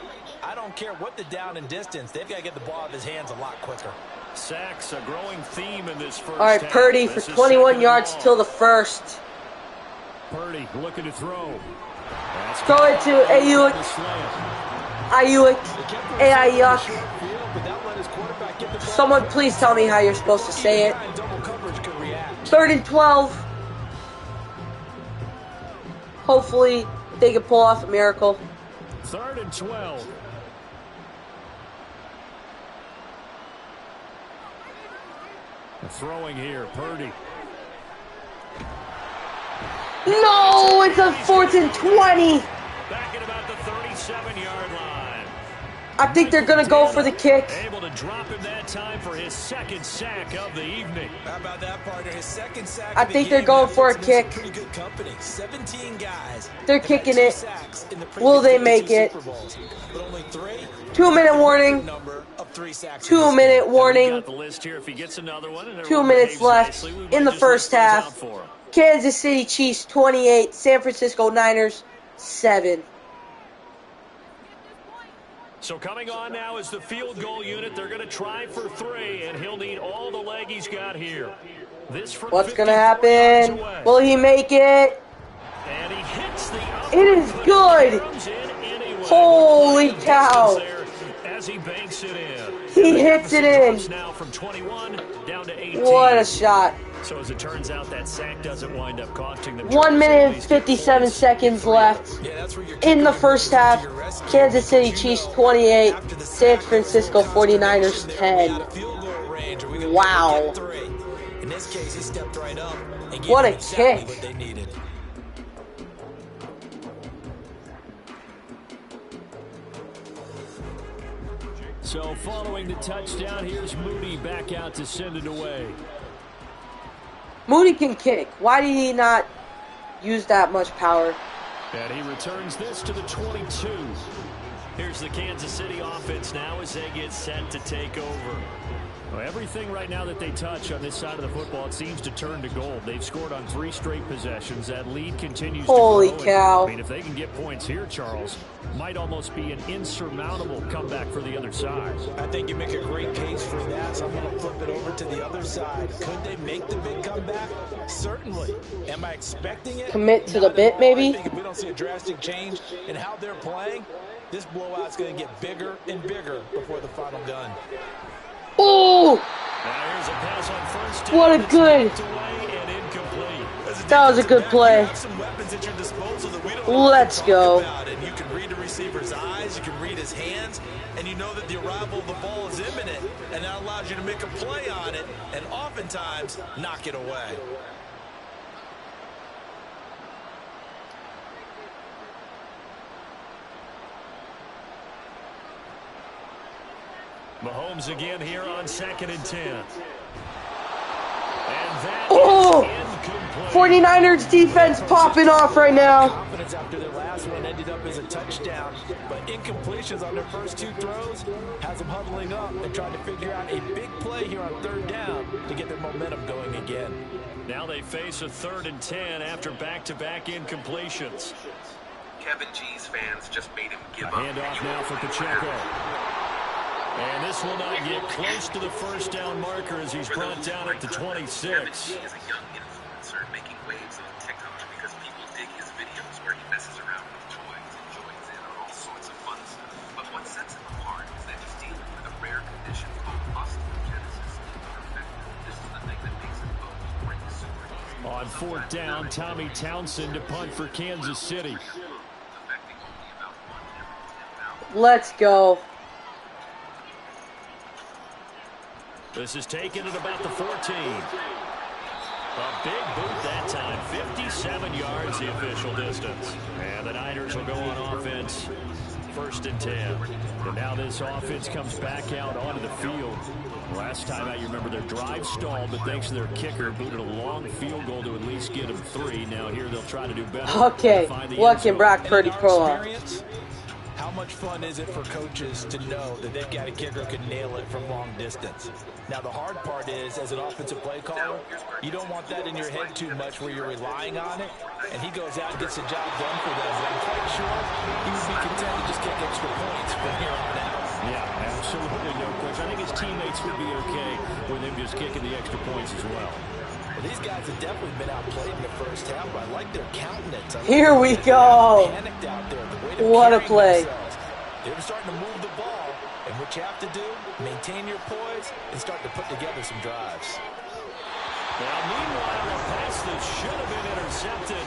S4: I don't care what the down and distance. They've got to get the ball out of his hands a lot quicker.
S3: Sacks, a growing theme in this first
S1: All right,
S3: half.
S1: Purdy for 21 yards till the 1st.
S3: Purdy looking to throw.
S1: Throw it to Ayuk. Someone please tell me how you're supposed to say it. 3rd and 12. Hopefully they can pull off a miracle.
S3: 3rd and 12. Throwing here, Purdy.
S1: No, it's a 4th and 20.
S3: Back at about the 37-yard line.
S1: I think they're going to go for the kick.
S3: Able to drop him that time for his 2nd sack of the evening.
S4: How about that, partner? His 2nd sack.
S1: I think they're going for a kick.
S4: Pretty good company. 17 guys.
S1: They're kicking it. Will they make it? 2-minute warning. 2-minute warning. 2 minutes left in the first half. Kansas City Chiefs 28, San Francisco Niners 7.
S3: So coming on now is the field goal unit. They're going to try for 3, and he'll need all the leg he's got here.
S1: What's going to happen? Will he make it?
S3: And he hits the
S1: it is good. Holy cow.
S3: As he banks it in.
S1: He hits it in.
S3: Now from 21 down to 18.
S1: What a shot.
S3: So as it turns out, that sack doesn't wind up costing them.
S1: 1 minute and 57 seconds left in the first half. Kansas City Chiefs 28, San Francisco 49ers 10. Wow. What a kick.
S3: So following the touchdown, here's Moody back out to send it away.
S1: Moody can kick. Why did he not use that much power?
S3: And he returns this to the 22. Here's the Kansas City offense now as they get set to take over. Well, everything right now that they touch on this side of the football, it seems to turn to gold. They've scored on 3 straight possessions. That lead continues
S1: Holy
S3: to grow.
S1: cow.
S3: I mean, if they can get points here, Charles, might almost be an insurmountable comeback for the other side.
S4: I think you make a great case for that, so I'm going to flip it over to the other side. Could they make the big comeback? Certainly. Am I expecting it?
S1: Commit to the bit, maybe?
S4: I think if we don't see a drastic change in how they're playing, this blowout's going to get bigger and bigger before the final gun.
S1: Oh! What a good. That was a good play. Let's go.
S4: You can read the receiver's eyes, you can read his hands, and and you know that the arrival of the ball is imminent, and that allows you to make a play on it and oftentimes knock it away.
S3: Mahomes again here on 2nd and 10. And that
S1: Oh!
S3: is incomplete.
S1: 49ers defense popping off right now.
S4: Confidence after their last one ended up as a touchdown, but incompletions on their first 2 throws has them huddling up and trying to figure out a big play here on 3rd down to get their momentum going again.
S3: Now they face a 3rd and 10 after back-to-back incompletions.
S5: Kevin G's fans just made him give up.
S3: Handoff now for Pacheco. And this will not get close to the first down marker as he's brought down at the 26.
S5: Kevin G is a young influencer making waves on TikTok because people dig his videos where he messes around with toys and joins in on all sorts of fun stuff. But what sets him apart is that he's dealing with a rare condition called osteogenesis imperfecta. This is the thing that makes his bones break super easy.
S3: On 4th down, Tommy Townsend to punt for Kansas City.
S5: Affecting only about 1 every 10,000.
S1: Let's go.
S3: This is taken at about the 14. A big boot that time. 57 yards the official distance. And the Niners will go on offense. 1st and 10. And now this offense comes back out onto the field. Last time out, you remember their drive stalled, but thanks to their kicker, booted a long field goal to at least get them 3. Now here they'll try to do better.
S1: Okay, what can Brock Purdy pull off?
S4: How much fun is it for coaches to know that they've got a kicker who can nail it from long distance? Now, the hard part is, as an offensive play caller, you don't want that in your head too much where you're relying on it, and he goes out and gets the job done for them. But I'm quite sure he would be content to just kick extra points from here on out.
S3: Yeah, absolutely no question. I think his teammates would be okay with him just kicking the extra points as well.
S4: Well, these guys have definitely been outplayed in the first half, but I like their countenance.
S1: Here we go.
S4: Panicked out there, the way they're
S1: What a
S4: carrying
S1: play.
S4: themselves. They're starting to move the ball, and what you have to do, maintain your poise and start to put together some drives.
S3: Now, meanwhile, a pass that should have been intercepted,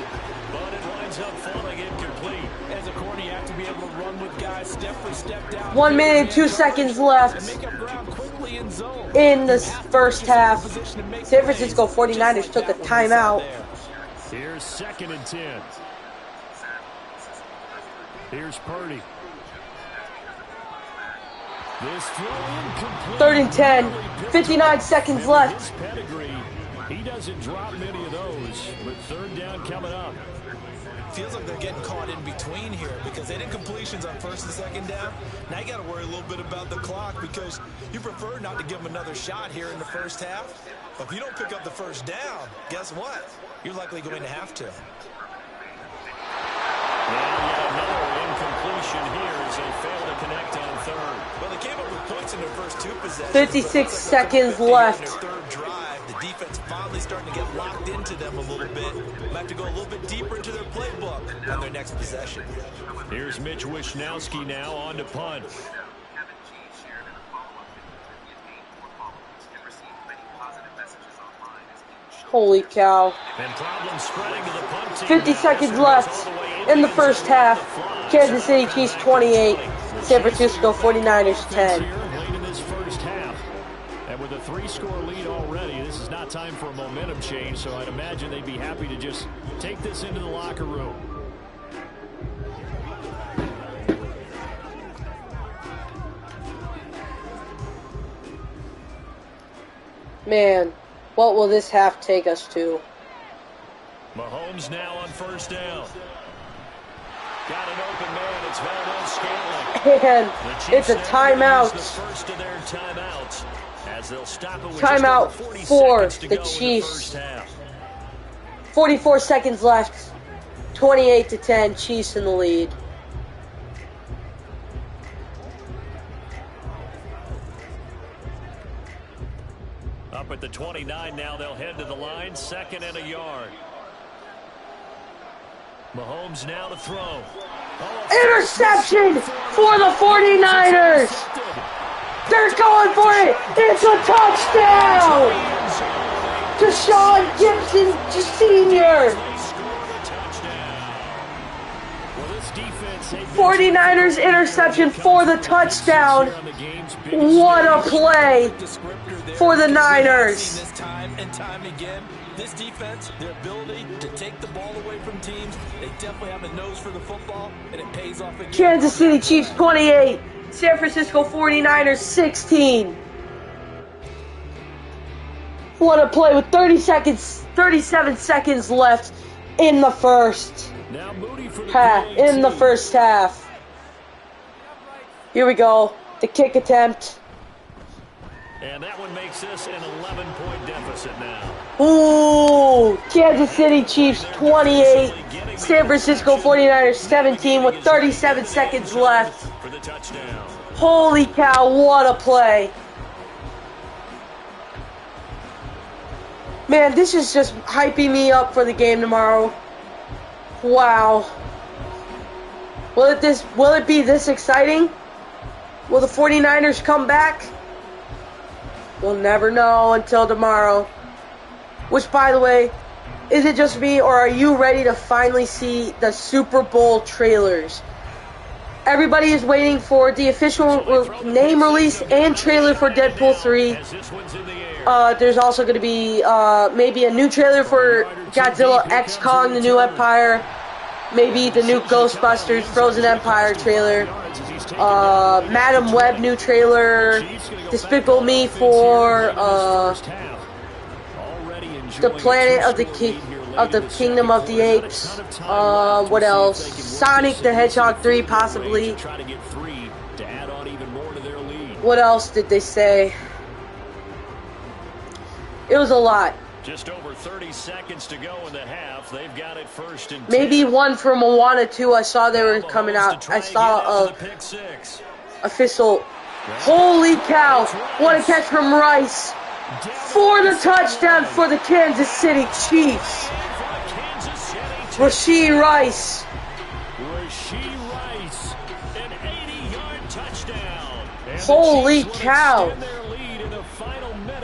S3: but it winds up falling incomplete.
S4: As a corner, you have to be able to run with guys step for step down.
S1: 1 minute, 2 seconds left
S4: And make up ground quickly in zone.
S1: in the first half. San Francisco 49ers took a timeout.
S3: Here's 2nd and 10. Here's Purdy. This throw incomplete.
S1: 3rd and 10, 59 seconds left.
S3: His pedigree, he doesn't drop many of those, but 3rd down coming up.
S4: Feels like they're getting caught in between here because they did completions on 1st and 2nd down. Now you got to worry a little bit about the clock because you prefer not to give them another shot here in the first half. But if you don't pick up the 1st down, guess what? You're likely going to have to.
S3: Now yet another incompletion here as they fail to connect on 3rd.
S4: Well, they came up with points in their first 2 possessions.
S1: 56 seconds left.
S4: In their 3rd drive, the defense finally starting to get locked into them a little bit. Might have to go a little bit deeper into their playbook on their next possession.
S3: Here's Mitch Wishnowsky now on to punt.
S5: Kevin G shared in a follow-up video that he had gained more followers and received many positive messages online as he showed
S1: Holy cow.
S3: And problems spreading to the punt team.
S1: 50 seconds left in the first half. Kansas City Chiefs 28, San Francisco 49ers 10.
S3: Late in this first half. And with a 3-score lead already, this is not time for a momentum change, so I'd imagine they'd be happy to just take this into the locker room.
S1: Man, what will this half take us to?
S3: Mahomes now on 1st down. Got an open man. It's Valdez-Scantling.
S1: And it's a timeout.
S3: The first of their timeouts as they'll stop it with
S1: Timeout
S3: just over 40
S1: for
S3: seconds to
S1: the
S3: go in
S1: Chiefs.
S3: first half.
S1: 44 seconds left. 28-10, Chiefs in the lead.
S3: Up at the 29 now, they'll head to the line. 2nd and a yard. Mahomes now to throw.
S1: Interception for the 49ers. They're going for it. It's a touchdown. Deshaun Gibson Sr.
S3: Well, this defense
S1: 49ers interception for the touchdown. What a play for the Niners.
S4: Time and time again, this defense, their ability to take the ball away from teams, they definitely have a nose for the football, and it pays off again.
S1: Kansas City Chiefs 28, San Francisco 49ers 16. What a play with 37 seconds left in the first half. Here we go. The kick attempt.
S3: And that one makes this an 11-point deficit now.
S1: Ooh, Kansas City Chiefs 28, San Francisco 49ers 17 with 37 seconds left.
S3: For the touchdown.
S1: Holy cow, what a play. Man, this is just hyping me up for the game tomorrow. Wow. Will it be this exciting? Will the 49ers come back? We'll never know until tomorrow. Which, by the way, is it just me, or are you ready to finally see the Super Bowl trailers? Everybody is waiting for the official name release and trailer for Deadpool 3. There's also going to be maybe a new trailer for Godzilla X Kong, the New Empire. Maybe the new Ghostbusters Frozen Empire trailer. Madam Web new trailer. Despicable Me for the Planet of the Kingdom of the Apes. What else? Sonic the Hedgehog 3 possibly. What else did they say? It was a lot.
S3: Just over 30 seconds to go in the half. They've got it first and 10.
S1: Maybe one for Moana 2. I saw they were coming out. I saw a official. Holy cow. What a catch from Rice. For the touchdown for the Kansas City Chiefs. Rashee Rice.
S3: An 80-yard touchdown.
S1: Holy cow.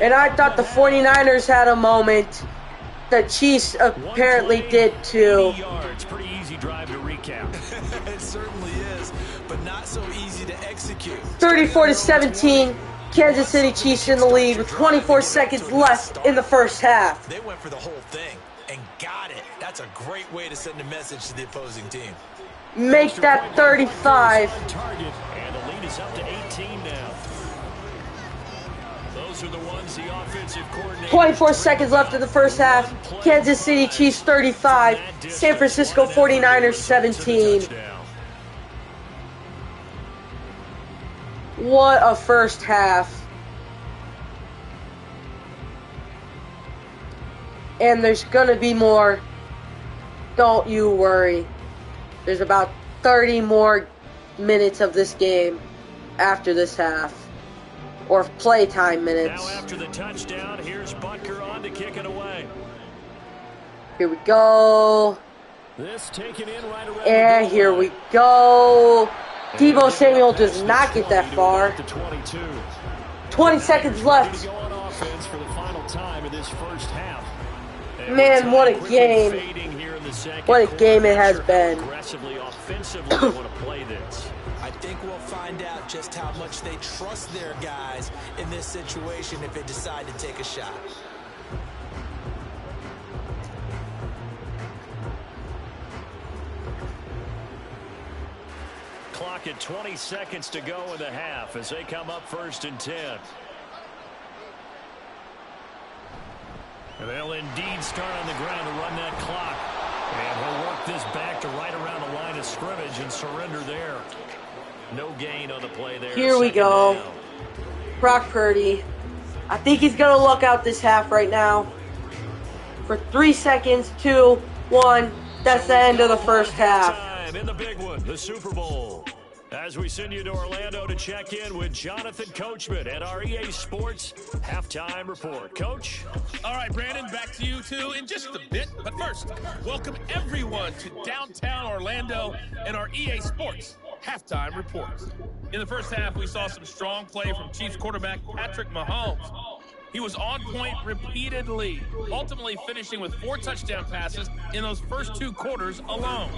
S1: And I thought the 49ers had a moment. The Chiefs apparently did too.
S3: Pretty easy drive to recap.
S4: It certainly is, but not so easy to execute.
S1: 34-17, Kansas City Chiefs in the lead with 24 seconds left in the first half.
S4: They went for the whole thing and got it. That's a great way to send a message to the opposing team.
S1: Make that 35.
S3: And the lead is up to 18 now. Those are the ones the offensive coordinator.
S1: 24 seconds left in the first half. Kansas City Chiefs 35, San Francisco 49ers 17. What a first half. And there's gonna be more. Don't you worry. There's about 30 more minutes of this game after this half. Or playtime minutes.
S3: Now after the touchdown, here's Butker on to kick it away.
S1: Here we go.
S3: This taken in right around
S1: and here we go. Deebo Samuel does not get that far. 20 seconds left. Man, what a game. What a game it has been.
S4: I think we'll find out just how much they trust their guys in this situation if they decide to take a shot.
S3: Clock at 20 seconds to go in the half as they come up first and 10. And they'll indeed start on the ground to run that clock. And he'll work this back to right around the line of scrimmage and surrender there. No gain on the play there.
S1: Here we go.
S3: Down.
S1: Brock Purdy. I think he's going to look out this half right now. For 3 seconds, 2, 1. That's the end of the first half.
S3: Time in the big one, the Super Bowl. As we send you to Orlando to check in with Jonathan Coachman at our EA Sports Halftime Report. Coach?
S6: All right, Brandon, back to you two in just a bit. But first, welcome everyone to downtown Orlando and our EA Sports Halftime Report. In the first half, we saw some strong play from Chiefs quarterback Patrick Mahomes. He was on point repeatedly, ultimately finishing with 4 touchdown passes in those first 2 quarters alone.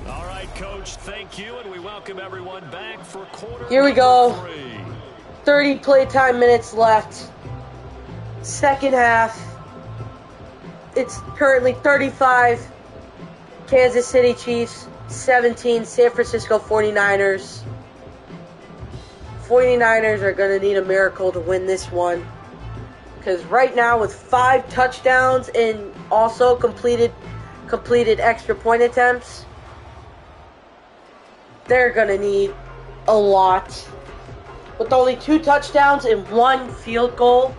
S3: All right, Coach, thank you, and we welcome everyone back for quarter
S1: Here we go.
S3: 3.
S1: 30 playtime minutes left. Second half. It's currently 35 Kansas City Chiefs, 17 San Francisco 49ers. 49ers are going to need a miracle to win this one. Because right now with 5 touchdowns and also completed extra point attempts, they're going to need a lot. With only 2 touchdowns and 1 field goal,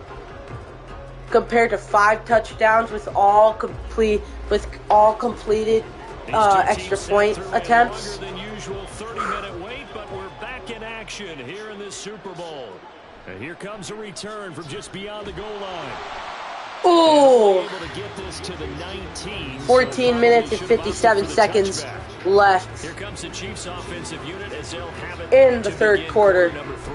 S1: compared to 5 touchdowns with all completed extra point attempts.
S3: Longer than usual 30-minute wait, but we're back in action here in this Super Bowl. And here comes a return from just beyond the goal line.
S1: Ooh!
S3: Able to get this to the 19.
S1: 14 minutes and 57 seconds left
S3: Here comes the Chiefs offensive unit as they'll have it
S1: in the
S3: to
S1: third
S3: begin
S1: quarter.
S3: Number 3.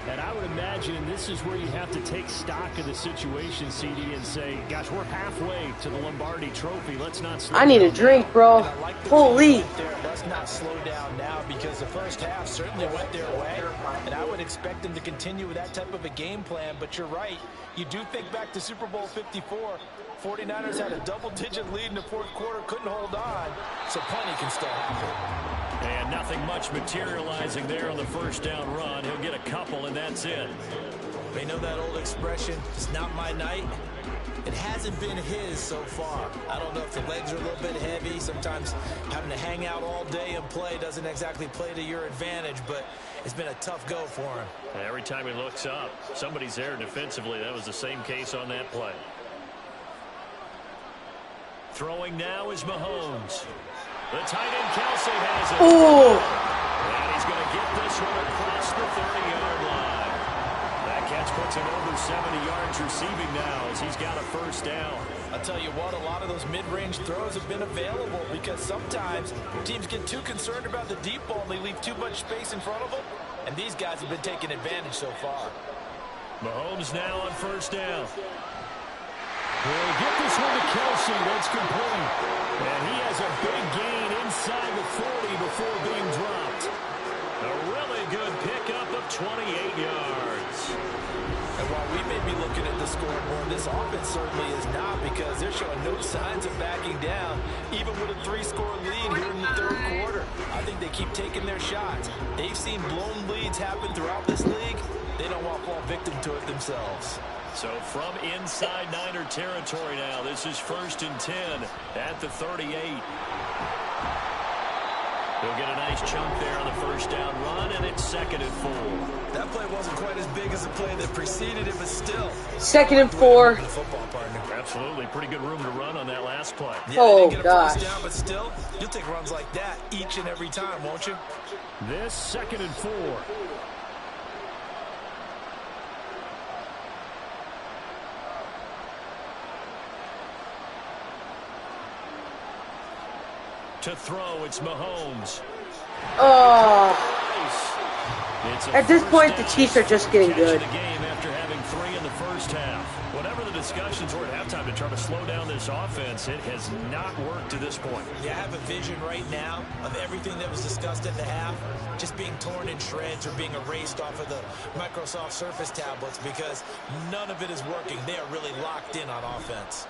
S3: And I would imagine this is where you have to take stock of the situation, CD, and say, gosh, we're halfway to the Lombardi Trophy. Let's not slow
S1: I need a
S3: down
S1: drink,
S3: now.
S1: bro.
S4: And I like the
S1: Holy.
S4: right there. Let's not slow down now because the first half certainly went their way, and I would expect them to continue with that type of a game plan. But you're right. You do think back to Super Bowl 54. 49ers had a double-digit lead in the fourth quarter, couldn't hold on, so plenty can still happen.
S3: And nothing much materializing there on the first down run. He'll get a couple, and that's it.
S4: They know that old expression, it's not my night. It hasn't been his so far. I don't know if the legs are a little bit heavy. Sometimes having to hang out all day and play doesn't exactly play to your advantage, but it's been a tough go for him.
S3: And every time he looks up, somebody's there defensively. That was the same case on that play. Throwing now is Mahomes. The tight end Kelsey has it.
S1: Ooh!
S3: And he's going to get this one across the 30-yard line. That catch puts him over 70 yards receiving now as he's got a first down.
S4: I'll tell you what, a lot of those mid-range throws have been available because sometimes teams get too concerned about the deep ball. They leave too much space in front of them, and these guys have been taking advantage so far.
S3: Mahomes now on first down. He'll get this one to Kelsey. That's complete. And he has a big gain inside the 40 before being dropped. A really good pickup of 28 yards.
S4: And while we may be looking at the scoreboard, this offense certainly is not because they're showing no signs of backing down, even with a 3-score lead here in the third quarter. I think they keep taking their shots. They've seen blown leads happen throughout this league. They don't want to fall victim to it themselves.
S3: So from inside Niner territory now, this is 1st and 10 at the 38. They'll get a nice chunk there on the first down run, and it's 2nd and 4.
S4: That play wasn't quite as big as the play that preceded it, but still.
S1: 2nd and 4.
S4: Football partner.
S3: Absolutely. Pretty good room to run on that last play.
S4: Yeah,
S1: Oh,
S4: they didn't get a
S1: gosh.
S4: first down, but still, you'll take runs like that each and every time, won't you?
S3: This 2nd and 4. To throw, it's Mahomes.
S1: Oh.
S3: It's a
S1: At this
S3: first
S1: point, the
S3: down.
S1: Chiefs are just getting
S3: Catching
S1: good.
S3: the game after having 3 in the first half. Whatever the discussions were at halftime to try to slow down this offense, it has not worked to this point.
S4: Yeah, I have a vision right now of everything that was discussed at the half just being torn in shreds or being erased off of the Microsoft Surface tablets because none of it is working. They are really locked in on offense.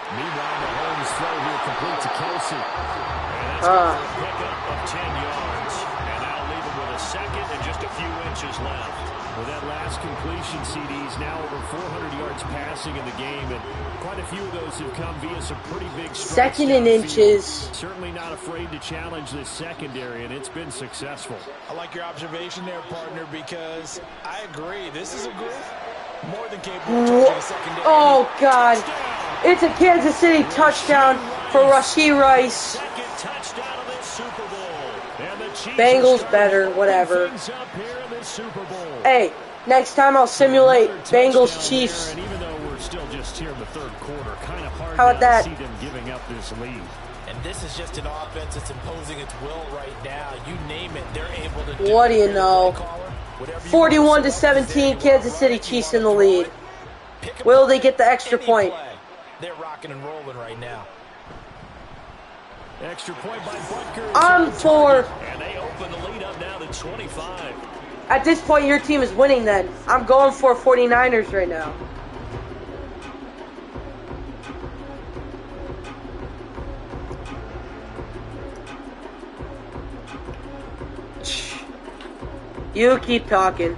S3: Meanwhile, Mahomes' throw here complete to Kelsey. And that's going for a pickup of 10 yards. And now leave him with a second and just a few inches left. With that last completion, CD's now over 400 yards passing in the game, and quite a few of those have come via some pretty big strikes.
S1: 2nd and
S3: downfield.
S1: inches.
S3: Certainly not afraid to challenge this secondary, and it's been successful.
S4: I like your observation there, partner, because I agree. This is a group more than capable of charging a secondary.
S1: Oh, God. It's a Kansas City touchdown for Rashee Rice.
S3: Second touchdown of this Super Bowl. And the Chiefs
S1: Bengals
S3: are
S1: better,
S3: starting to
S1: whatever.
S3: open things up here in this Super Bowl.
S1: Hey, next time I'll simulate
S3: Another
S1: Bengals
S3: touchdown
S1: Chiefs.
S3: there, and even though we're still just here in the third quarter, kind of hard
S1: How about
S3: to
S1: that?
S3: see them giving up this lead.
S4: And this is just an offense that's imposing its will right now. You name it, they're able to do
S1: What do you
S4: it.
S1: know?
S4: Whatever you
S1: 41 to
S4: want select,
S1: 17,
S4: they're
S1: Kansas
S4: able to
S1: City
S4: run it.
S1: Chiefs
S4: You
S1: in the
S4: wanna throw
S1: lead.
S4: it, pick 'em
S1: Will
S4: up
S1: they get the extra
S4: any
S1: point?
S4: play. They're rocking and rolling right now.
S3: Extra point by Butker.
S1: I'm for.
S3: And they open the lead up now to 25.
S1: At this point, your team is winning then. I'm going for 49ers right now. You keep talking.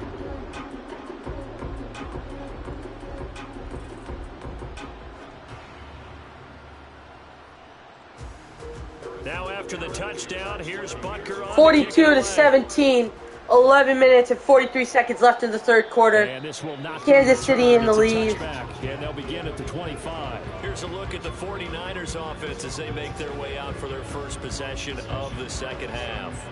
S3: Now after the touchdown, here's Butker on
S1: 42-17. 11 minutes and 43 seconds left in the third quarter.
S3: And this will not
S1: Kansas City in the lead.
S3: And they'll begin at the 25. Here's a look at the 49ers offense as they make their way out for their first possession of the second half.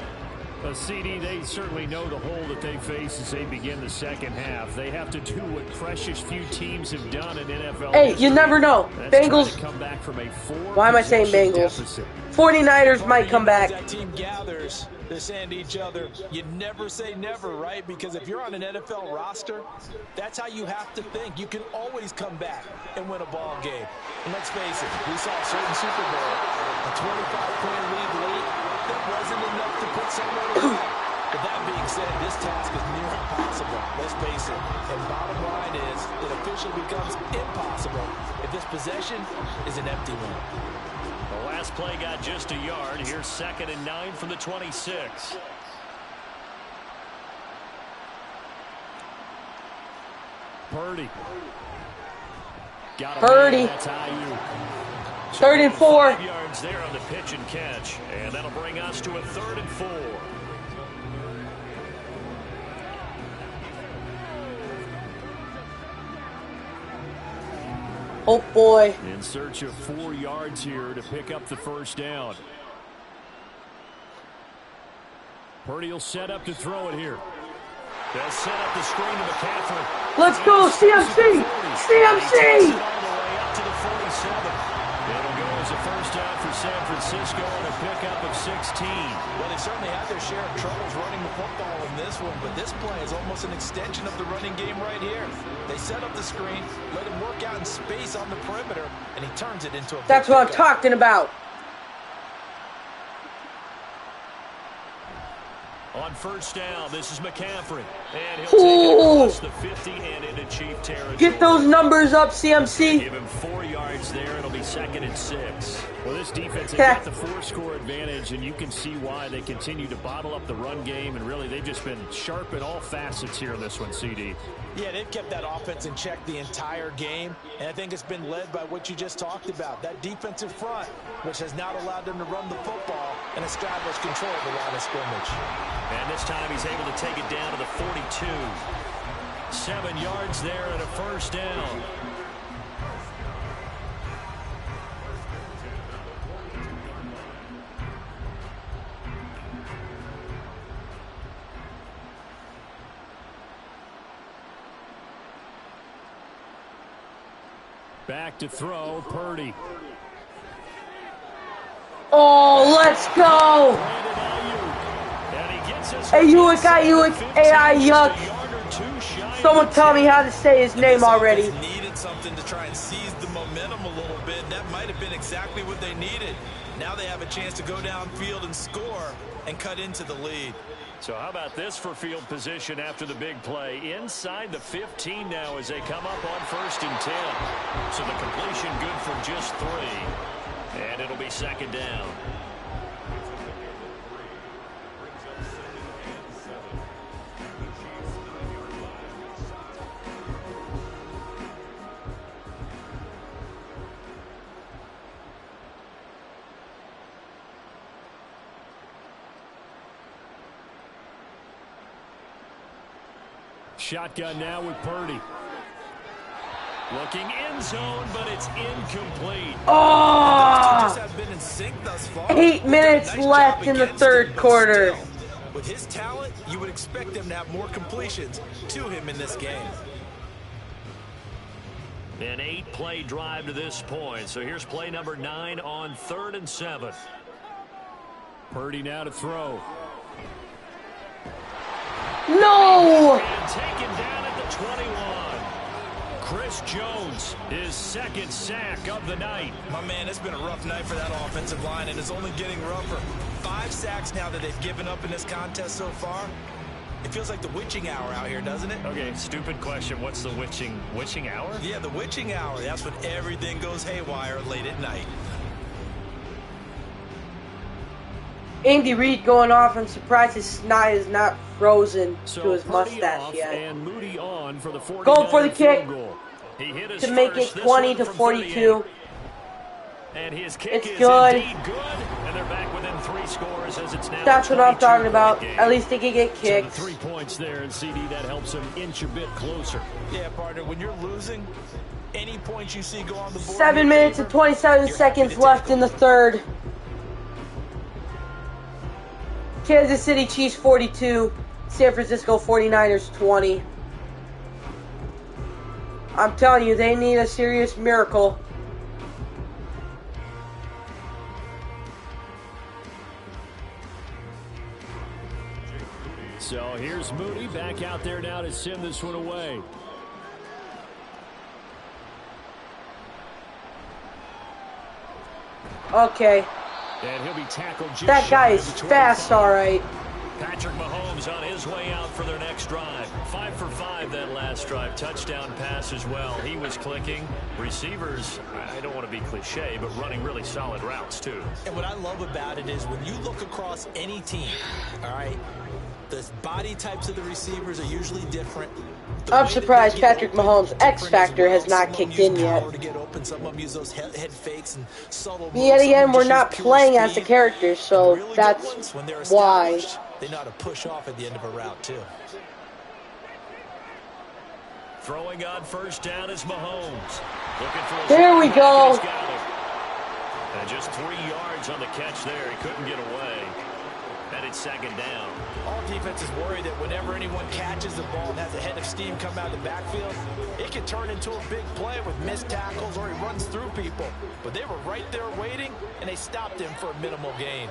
S3: CD, they certainly know the hole that they face as they begin the second half. They have to do what precious few teams have done in NFL.
S1: Hey, you never know. Bengals.
S3: Come back from a
S1: Why am I saying Bengals?
S3: Deficit.
S1: 49ers might come back.
S4: That team gathers, they're saying to each other, you never say never, right? Because if you're on an NFL roster, that's how you have to think. You can always come back and win a ball game. And let's face it, we saw a certain Super Bowl, a 25-point lead late. That wasn't enough to put someone away. But that being said, this task is near impossible. Let's face it. And bottom line is, it officially becomes impossible if this possession is an empty one.
S3: The last play got just a yard. Here's 2nd and 9 from the 26. Purdy.
S1: Purdy. 3rd and 4.
S3: 5 yards there on the pitch and catch. And that'll bring us to a 3rd and 4.
S1: Oh, boy.
S3: In search of 4 yards here to pick up the first down. Purdy will set up to throw it here. They'll set up the screen to McCaffrey.
S1: Let's go, CMC! CMC!
S3: All the way up to the 47. It'll go as a first down for San Francisco and a pickup of 16.
S4: Well, they certainly had their share of troubles running the football in this one, but this play is almost an extension of the running game right here. They set up the screen, let him work out in space on the perimeter, and he turns it into a
S1: That's what I'm talking about.
S3: On first down, this is McCaffrey. And he'll take it across the 50 and into Chief territory.
S1: Get those numbers up, CMC.
S3: Give him 4 yards there. It'll be 2nd and 6. Well, this defense has got the 4-score advantage, and you can see why they continue to bottle up the run game, and really they've just been sharp in all facets here in this one, CD.
S4: Yeah, they've kept that offense in check the entire game, and I think it's been led by what you just talked about, that defensive front, which has not allowed them to run the football and establish control of the line of scrimmage.
S3: And this time he's able to take it down to the 42. 7 yards there and a first down. Back to throw, Purdy.
S1: Oh, let's go. Ayuk, Ayuk. Someone tell me how to say his name already.
S4: Needed something to try and seize the momentum a little bit. That might have been exactly what they needed. Now they have a chance to go downfield and score and cut into the lead.
S3: So how about this for field position after the big play? Inside the 15 now as they come up on 1st and 10. So the completion good for just 3. And it'll be 2nd down. Shotgun now with Purdy. Looking end zone, but it's incomplete.
S1: Oh! 8 minutes left in the third quarter.
S4: With his talent, you would expect him to have more completions to him in this game.
S3: An 8-play drive to this point. So here's play number 9 on 3rd and 7. Purdy now to throw.
S1: No!
S3: And taken down at the 21. Chris Jones, his second sack of the night.
S4: My man, it's been a rough night for that offensive line, and it's only getting rougher. 5 sacks now that they've given up in this contest so far. It feels like the witching hour out here, doesn't it?
S3: Okay, stupid question. What's the witching hour?
S4: Yeah, the witching hour. That's when everything goes haywire late at night.
S1: Andy Reid going off. I'm surprised his snot is not frozen to his mustache yet.
S3: And Moody on for the
S1: Going for the kick
S3: he hit his
S1: to make it 20-42.
S3: And his kick
S1: it's
S3: is
S1: good.
S3: Good. And they're back within 3 scores as it's now.
S1: That's what I'm talking about. At least they can get kicked.
S3: So the 3 points there, and CD, that helps him inch a bit closer.
S4: Yeah, partner, when you're losing, any points you see go on the board.
S1: 7 minutes and 27 seconds left in the third. Kansas City Chiefs 42, San Francisco 49ers 20. I'm telling you, they need a serious miracle.
S3: So here's Moody back out there now to send this one away.
S1: Okay.
S3: And he'll be tackled just
S1: that guy is fast, all right.
S3: Patrick Mahomes on his way out for their next drive. 5 for 5 that last drive. Touchdown pass as well. He was clicking. Receivers, I don't want to be cliche, but running really solid routes too.
S4: And what I love about it is when you look across any team, all right, the body types of the receivers are usually different.
S1: I'm surprised Patrick Mahomes' X Factor has not kicked in yet. Yet again, we're not playing as the characters, so that's why.
S4: They know how to push off at the end of a route, too.
S3: Throwing on first down is Mahomes.
S1: There we go.
S3: And just 3 yards on the catch there. He couldn't get away. And it's second down.
S4: All defenses worry that whenever anyone catches the ball and has a head of steam come out of the backfield, it can turn into a big play with missed tackles or he runs through people. But they were right there waiting, and they stopped him for a minimal gain.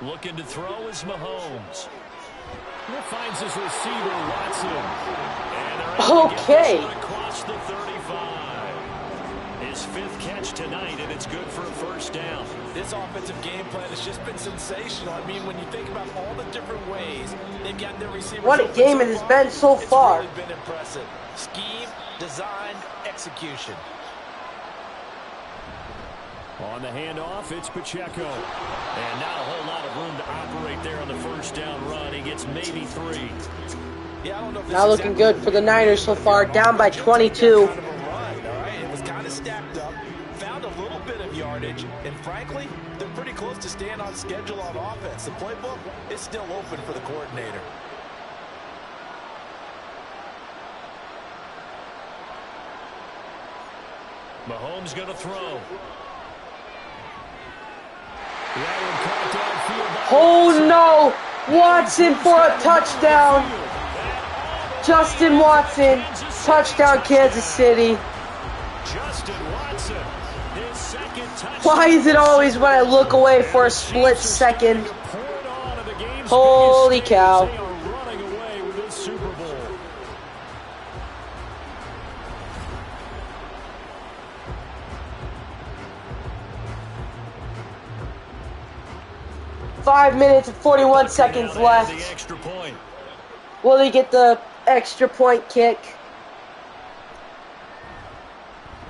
S3: Looking to throw is Mahomes. He finds his receiver, Watson. And they're able to get this one across the 35. His 5th catch tonight, and it's good for a first down.
S4: This offensive game plan has just been sensational. I mean, when you think about all the different ways they've gotten their receivers.
S1: What a game it has been so far.
S4: It's really been impressive. Scheme, design, execution.
S3: On the handoff, it's Pacheco. And not a whole lot of room to operate there on the first down run. He gets maybe 3.
S4: Yeah, I don't know if
S1: not looking good for the Niners so far, down by 22.
S4: Stacked up, found a little bit of yardage, and frankly, they're pretty close to staying on schedule on offense. The playbook is still open for the coordinator.
S3: Mahomes going to throw.
S1: Oh no! Watson for a touchdown! Justin Watson, touchdown Kansas City. Why is it always when I look away for a split second? Holy cow. Five minutes and 41 seconds left. Will he get the extra point kick?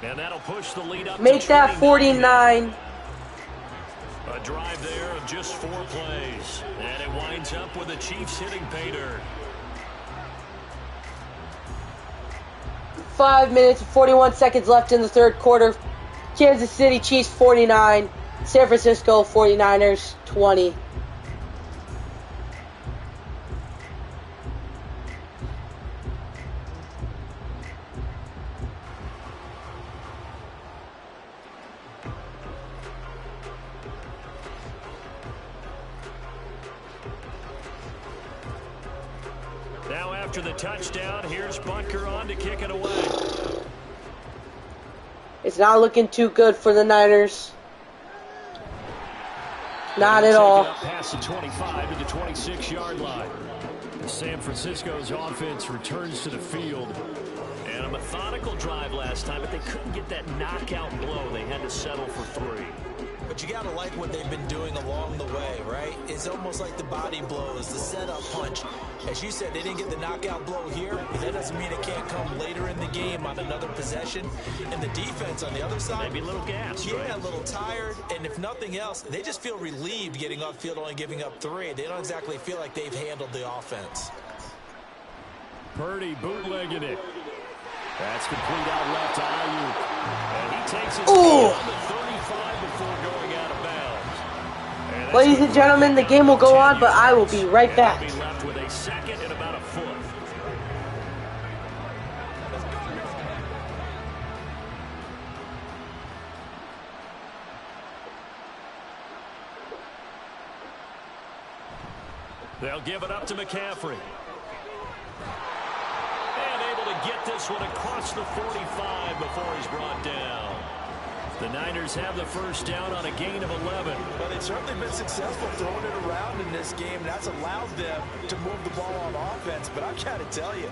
S3: And that'll push the lead up.
S1: Make that 49.
S3: A drive there of just 4 plays. And it winds up with the Chiefs hitting pay dirt.
S1: 5 minutes and 41 seconds left in the third quarter. Kansas City Chiefs 49. San Francisco 49ers 20.
S3: Now after the touchdown, here's Butker on to kick it away.
S1: It's not looking too good for the Niners. Not at all.
S3: Past the 25 to the 26-yard line. San Francisco's offense returns to the field. And a methodical drive last time, but they couldn't get that knockout blow. They had to settle for 3.
S4: But you got to like what they've been doing along the way, right? It's almost like the body blows, the setup punch. As you said, they didn't get the knockout blow here, but that doesn't mean it can't come later in the game on another possession. And the defense on the other side,
S3: maybe a little gassed,
S4: yeah,
S3: right?
S4: a little tired. And if nothing else, they just feel relieved getting upfield, only giving up 3. They don't exactly feel like they've handled the offense.
S3: Purdy bootlegging it. That's complete out left to Ayuk. And he takes his
S1: Ooh.
S3: on the 35 before going out of bounds.
S1: Ladies and gentlemen, the game will go on, but I will be right back.
S3: Be left with a second and about a foot. They'll give it up to McCaffrey. And able to get this one across the 45 before he's brought down. The Niners have the first down on a gain of 11.
S4: Well, they've certainly been successful throwing it around in this game. That's allowed them to move the ball on offense. But I've got to tell you,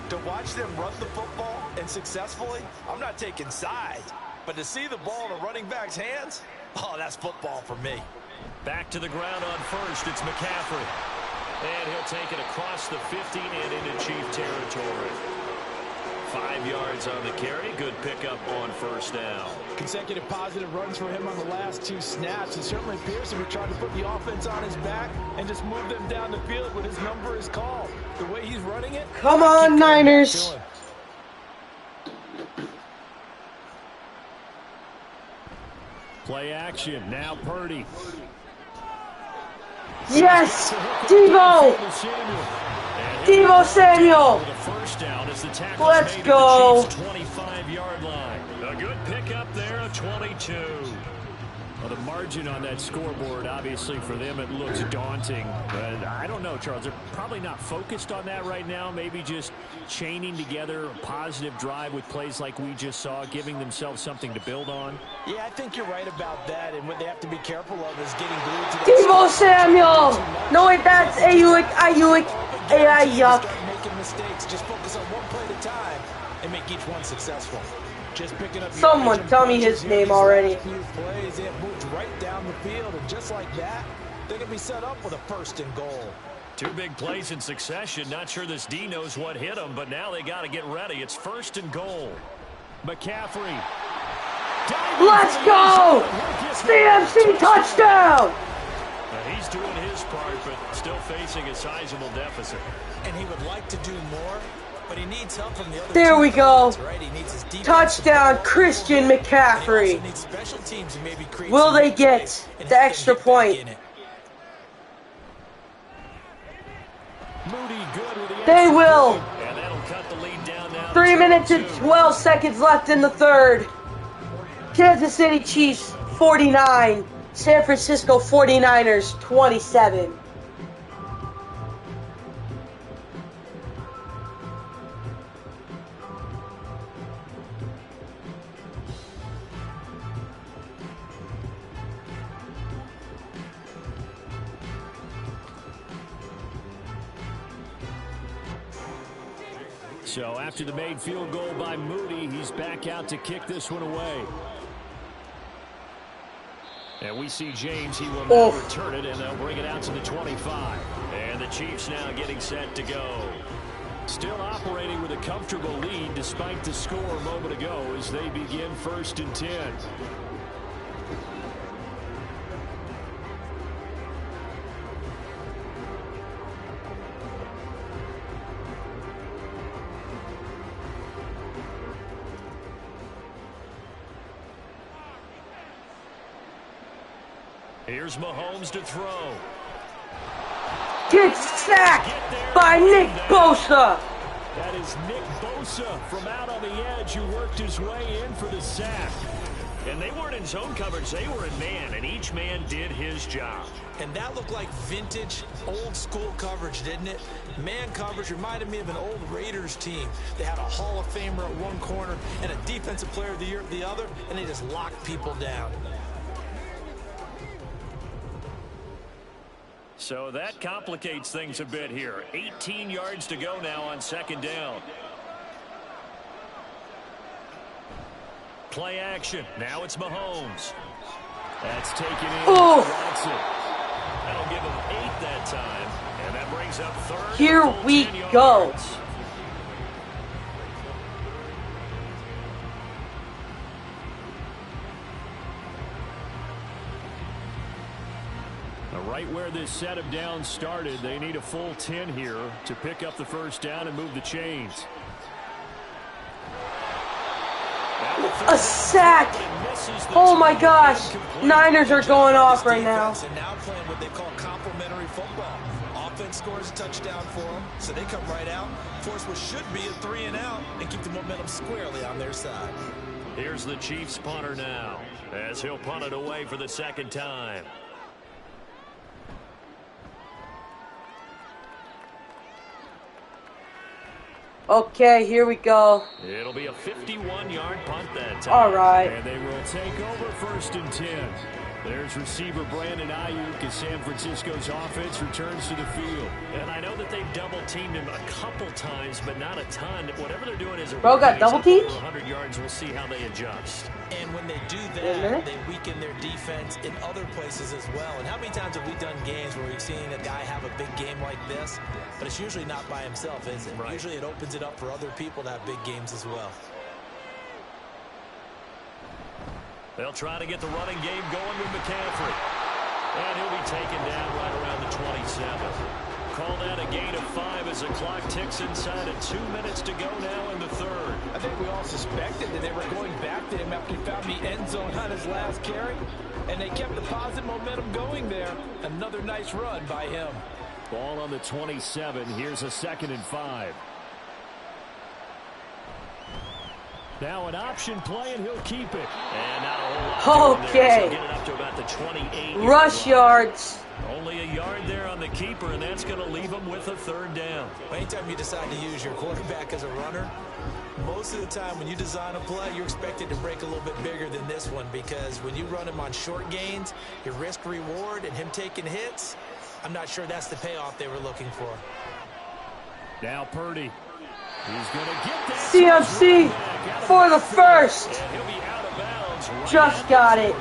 S4: to watch them run the football and successfully, I'm not taking sides. But to see the ball in a running back's hands, oh, that's football for me.
S3: Back to the ground on first. It's McCaffrey. And he'll take it across the 15 and into Chief territory. 5 yards on the carry. Good pickup on first down.
S4: Consecutive positive runs for him on the last 2 snaps. It certainly appears to be trying to put the offense on his back and just move them down the field when his number is called. The way he's running it.
S1: Come on, Niners.
S3: Play action. Now Purdy.
S1: Yes! Deebo! Deebo Samuel!
S3: The first down as the tackle
S1: Let's
S3: made
S1: go.
S3: at the Chiefs' 25-yard line. A good pickup there of 22. Well, the margin on that scoreboard, obviously for them it looks daunting. But I don't know, Charles. They're probably not focused on that right now. Maybe just chaining together a positive drive with plays like we just saw, giving themselves something to build on.
S4: Yeah, I think you're right about that. And what they have to be careful of is getting glued to that.
S1: Deebo Samuel! No, wait, that's Ayuk.
S4: Start making mistakes. Just focus on one play at a time and make each one successful. Just picking up.
S1: Someone tell me his name already.
S4: Few plays, it moves right down the field, and just like that, they can be set up with a 1st and goal.
S3: 2 big plays in succession. Not sure this D knows what hit him, but now they got to get ready. It's 1st and goal. McCaffrey.
S1: Let's go! CMC touchdown!
S3: He's doing his part, but still facing a sizable deficit.
S4: And he would like to do more, but he needs help from the other.
S1: There we go.
S4: Right? He needs his
S1: Touchdown, Christian McCaffrey.
S4: He needs special teams to maybe create.
S1: Will they get the extra point?
S3: Moody good with the
S1: They will.
S3: And that'll cut the lead down now.
S1: 3 minutes and 12 seconds left in the third. Kansas City Chiefs 49. San Francisco 49ers 27.
S3: So after the made field goal by Moody, he's back out to kick this one away. And we see James, he will now return it, and they'll bring it out to the 25. And the Chiefs now getting set to go. Still operating with a comfortable lead despite the score a moment ago as they begin 1st and 10. Here's Mahomes to throw.
S1: Gets sacked by Nick Bosa.
S3: That is Nick Bosa from out on the edge who worked his way in for the sack. And they weren't in zone coverage, they were in man, and each man did his job.
S4: And that looked like vintage, old-school coverage, didn't it? Man coverage reminded me of an old Raiders team. They had a Hall of Famer at one corner and a Defensive Player of the Year at the other, and they just locked people down.
S3: So that complicates things a bit here. 18 yards to go now on second down. Play action. Now it's Mahomes. That's taken in.
S1: Oh!
S3: That'll give him 8 that time. And that brings up third.
S1: Here we go.
S3: Right where this set of downs started, they need a full 10 here to pick up the first down and move the chains.
S1: A sack! Oh my gosh! Niners are going off right now.
S4: And now playing what they call complementary football. Offense scores a touchdown for them, so they come right out, force what should be a 3 and out, and keep the momentum squarely on their side.
S3: Here's the Chiefs punter now, as he'll punt it away for the second time.
S1: Okay, here we go.
S3: It'll be a 51-yard punt that time.
S1: All right.
S3: And they will take over first and 10. There's receiver Brandon Ayuk as San Francisco's offense returns to the field. And I know that they've double-teamed him a couple times, but not a ton. Whatever they're doing is a
S1: Bro got double-teamed?
S3: 100 yards. We'll see how they adjust.
S4: And when they do that, they weaken their defense in other places as well. And how many times have we done games where we've seen a guy have a big game like this? But it's usually not by himself, is it? Right. Usually it opens it up for other people to have big games as well.
S3: They'll try to get the running game going with McCaffrey. And he'll be taken down right around the 27. Call that a gain of 5 as the clock ticks inside of 2 minutes to go now in the third.
S4: I think we all suspected that they were going back to him after he found the end zone on his last carry. And they kept the positive momentum going there. Another nice run by him.
S3: Ball on the 27. Here's a 2nd and 5. Now an option play, and he'll keep it. And not a whole lot
S1: okay.
S3: So get it up to about the 28.
S1: Rush yards.
S3: Only a yard there on the keeper, and that's going to leave him with a third down.
S4: Anytime you decide to use your quarterback as a runner, most of the time when you design a play, you're expected to break a little bit bigger than this one, because when you run him on short gains, your risk reward and him taking hits, I'm not sure that's the payoff they were looking for.
S3: Now Purdy. He's going to get that.
S1: CMC for the first.
S3: And he'll be out of bounds. Right
S1: Just got it.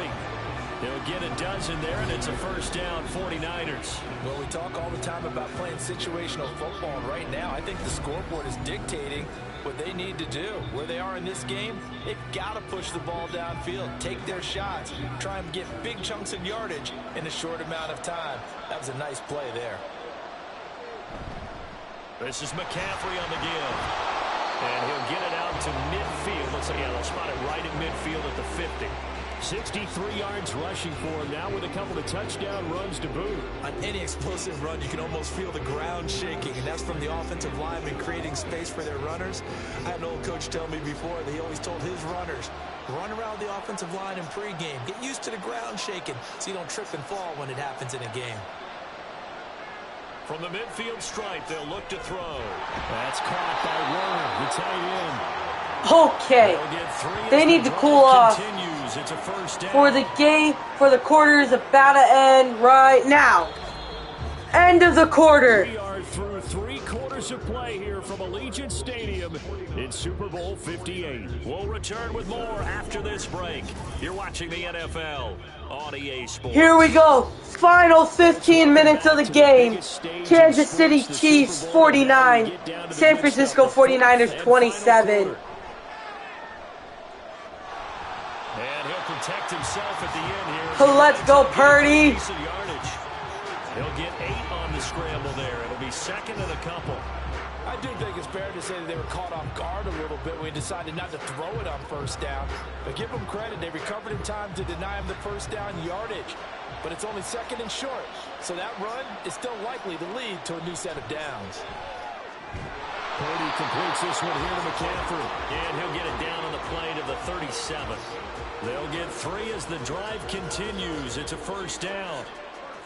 S3: They'll get a dozen there, and it's a first down, 49ers.
S4: Well, we talk all the time about playing situational football, and right now I think the scoreboard is dictating what they need to do. Where they are in this game, they've got to push the ball downfield, take their shots, try and get big chunks of yardage in a short amount of time. That was a nice play there.
S3: This is McCaffrey on the give. And he'll get it out to midfield. Let's see, they'll spot it right at midfield at the 50. 63 yards rushing for him now with a couple of touchdown runs to boot.
S4: On any explosive run, you can almost feel the ground shaking, and that's from the offensive linemen creating space for their runners. I had an old coach tell me before that he always told his runners, run around the offensive line in pregame. Get used to the ground shaking so you don't trip and fall when it happens in a game.
S3: From the midfield stripe, they'll look to throw. That's caught by Warner, the tight end.
S1: Okay. They need to cool off.
S3: It's a first down.
S1: For the game, for the quarter is about to end right now. End of the quarter.
S3: We are through 3 quarters of play here from Allegiant Stadium in Super Bowl 58. We'll return with more after this break. You're watching the NFL on EA Sports.
S1: Here we go. Final 15 minutes of the game. Kansas City Chiefs 49. San Francisco 49ers 27.
S3: And he'll protect himself at the end here.
S1: Let's go, Purdy.
S3: He'll get 8 on the scramble there. It'll be second and a couple.
S4: I do think it's fair to say that they were caught off guard a little bit when we decided not to throw it on first down. But give them credit. They recovered in time to deny him the first down yardage. But it's only second and short. So that run is still likely to lead to a new set of downs.
S3: Purdy completes this one here to McCaffrey. And he'll get it down on the play to the 37. They'll get 3 as the drive continues. It's a first down.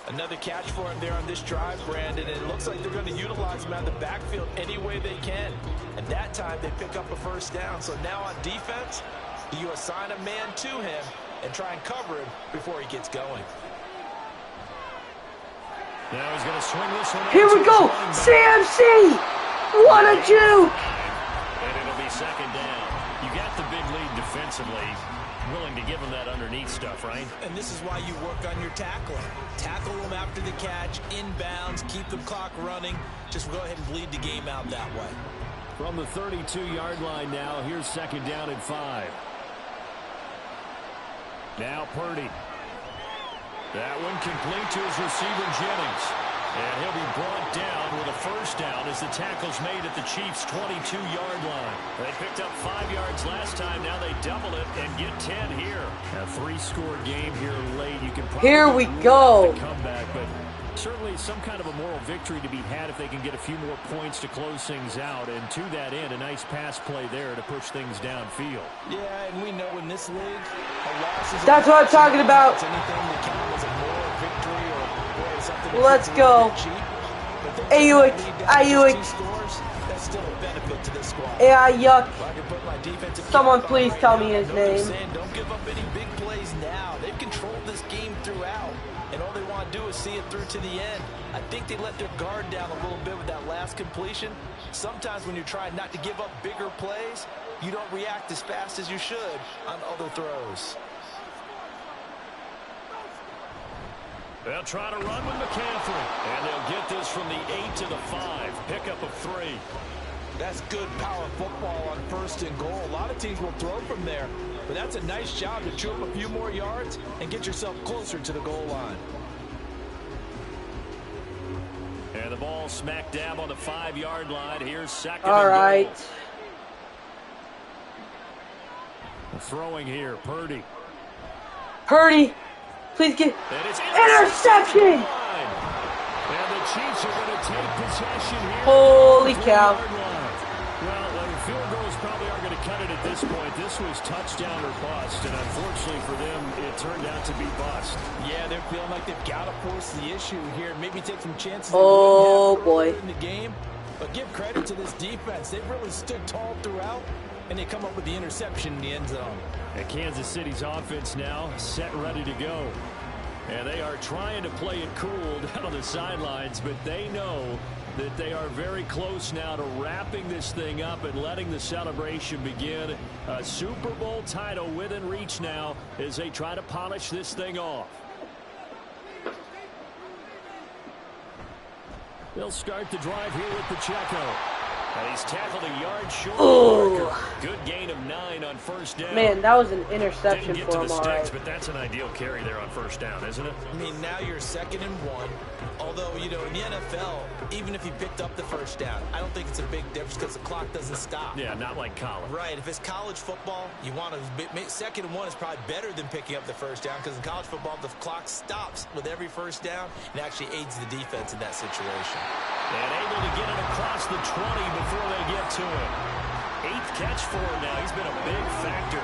S4: Another catch for him there on this drive, Brandon, and it looks like they're going to utilize him out of the backfield any way they can. And that time they pick up a first down. So now on defense, you assign a man to him and try and cover him before he gets going.
S3: Now he's going to swing this one.
S1: Here we go. CMC. What a juke.
S3: And it'll be second down. You got the big lead defensively. Willing to give him that underneath stuff, right?
S4: And this is why you work on your tackling. Tackle them after the catch, inbounds, keep the clock running. Just go ahead and bleed the game out that way.
S3: From the 32-yard line now, here's second down and 5. Now Purdy. That one complete to his receiver, Jennings. And he'll be brought down with a first down as the tackle's made at the Chiefs' 22-yard line. They picked up 5 yards last time. Now they double it and get 10 here. A 3-score game here late. You can probably
S1: here we go.
S3: Comeback, but certainly some kind of a moral victory to be had if they can get a few more points to close things out. And to that end, a nice pass play there to push things downfield.
S4: Yeah, and we know in this league, a loss is
S1: that's what I'm talking about.
S4: Anything that counts as a moral victory or something.
S1: Let's go. Ayuk.
S4: That's still a benefit to this squad.
S1: Ayuk. Someone please tell me his name.
S4: Don't give up any big plays now. They've controlled this game throughout. And all they want to do is see it through to the end. I think they let their guard down a little bit with that last completion. Sometimes when you're trying not to give up bigger plays, you don't react as fast as you should on other throws.
S3: They'll try to run with McCaffrey. And they'll get this from the 8 to the 5. Pickup of 3.
S4: That's good power football on 1st and goal. A lot of teams will throw from there. But that's a nice job to chew up a few more yards and get yourself closer to the goal line.
S3: And the ball smack dab on the 5-yard line. Here's second
S1: All
S3: and
S1: right.
S3: goal. Throwing here, Purdy.
S1: Purdy, please get interception.
S3: And the Chiefs are going to take possession here.
S1: Holy cow.
S3: Well, field goals probably aren't going to cut it at this point. This was touchdown or bust, and unfortunately for them, it turned out to be bust.
S4: Yeah, they're feeling like they've got to force the issue here. Maybe take some chances.
S1: Oh, boy.
S4: In the game. But give credit to this defense. They've really stood tall throughout, and they come up with the interception in the end zone.
S3: And Kansas City's offense now set ready to go. And they are trying to play it cool down on the sidelines, but they know that they are very close now to wrapping this thing up and letting the celebration begin. A Super Bowl title within reach now as they try to polish this thing off. They'll start the drive here with Pacheco. And he's tackled a yard short.
S1: Oh.
S3: Good gain of 9 on first down.
S1: Man, that was an interception
S3: Didn't get
S1: for
S3: to
S1: him,
S3: the
S1: all
S3: sticks,
S1: right.
S3: but that's an ideal carry there on first down, isn't it?
S4: I mean, now you're 2nd and 1. Although, you know, in the NFL, even if you picked up the first down, I don't think it's a big difference because the clock doesn't stop.
S3: Yeah, not like college.
S4: Right. If it's college football, you want to 2nd and 1 is probably better than picking up the first down because in college football, the clock stops with every first down and actually aids the defense in that situation.
S3: And able to get it across the 20 before they get to it. 8th catch for him now. He's been a big factor.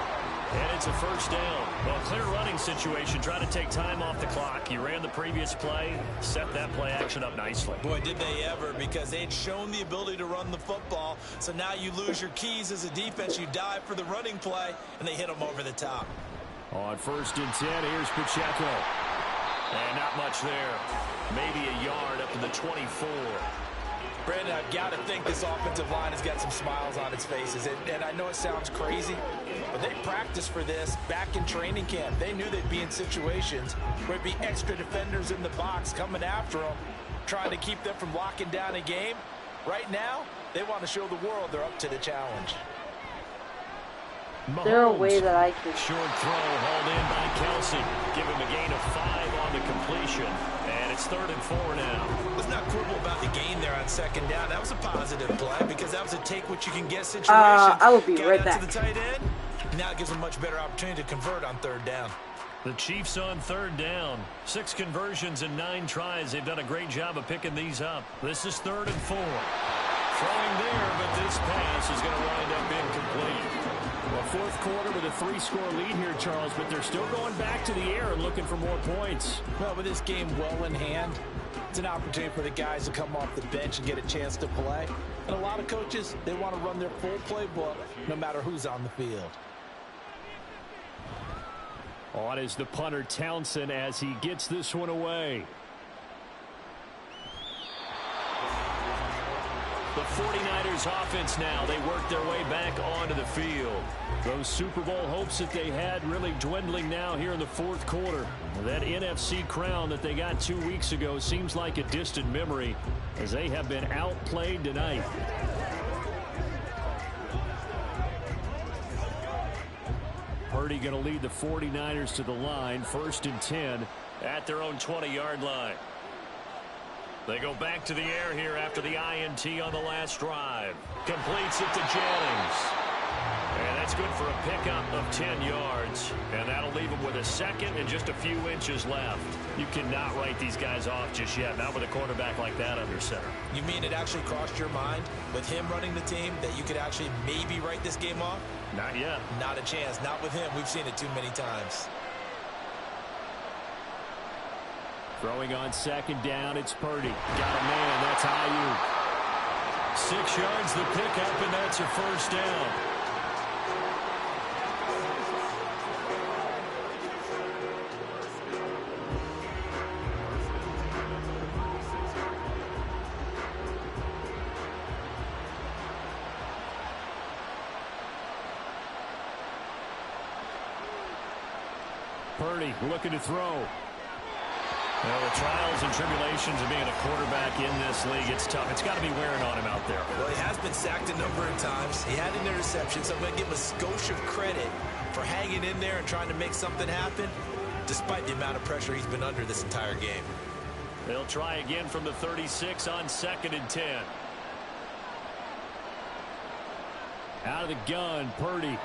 S3: And it's a first down. Well, clear running situation. Try to take time off the clock. You ran the previous play. Set that play action up nicely.
S4: Boy, did they ever, because they had shown the ability to run the football. So now you lose your keys as a defense. You dive for the running play, and they hit them over the top.
S3: On 1st and 10, here's Pacheco. And not much there. Maybe a yard up to the 24.
S4: Brandon, I've got to think this offensive line has got some smiles on its faces. And I know it sounds crazy, but they practiced for this back in training camp. They knew they'd be in situations where it'd be extra defenders in the box coming after them, trying to keep them from locking down a game. Right now, they want to show the world they're up to the challenge.
S1: Is there a way that I can...
S3: Short throw hauled in by Kelsey. Give him a gain of 5 on the completion. And it's 3rd and 4 now.
S4: Let's not quibble about the gain there on 2nd down. That was a positive play because that was a take-what-you-can-get situation.
S1: I will be right back.
S4: To the tight end. Now it gives them a much better opportunity to convert on 3rd down.
S3: The Chiefs on 3rd down. 6 conversions and 9 tries. They've done a great job of picking these up. This is 3rd and 4. Throwing there, but this pass is going to wind up incomplete. Well, 4th quarter with a 3-score lead here, Charles, but they're still going back to the air and looking for more points.
S4: Well, with this game well in hand, it's an opportunity for the guys to come off the bench and get a chance to play. And a lot of coaches, they want to run their full playbook no matter who's on the field.
S3: On is the punter Townsend as he gets this one away. The 49ers offense now, they work their way back onto the field. Those Super Bowl hopes that they had really dwindling now here in the fourth quarter. That NFC crown that they got 2 weeks ago seems like a distant memory as they have been outplayed tonight. Purdy going to lead the 49ers to the line, 1st and 10 at their own 20-yard line. They go back to the air here after the INT on the last drive. Completes it to Jennings. And that's good for a pickup of 10 yards. And that'll leave them with a second and just a few inches left. You cannot write these guys off just yet, not with a quarterback like that under center.
S4: You mean it actually crossed your mind with him running the team that you could actually maybe write this game off?
S3: Not yet.
S4: Not a chance. Not with him. We've seen it too many times.
S3: Throwing on 2nd down, it's Purdy. Got a man, that's Ayuk. 6 yards the pickup, and that's a 1st down. Purdy looking to throw. Well, the trials and tribulations of being a quarterback in this league, it's tough. It's got to be wearing on him out there.
S4: Well, he has been sacked a number of times. He had an interception, so I'm going to give him a skosh of credit for hanging in there and trying to make something happen, despite the amount of pressure he's been under this entire game.
S3: They'll try again from the 36 on 2nd and 10. Out of the gun, Purdy.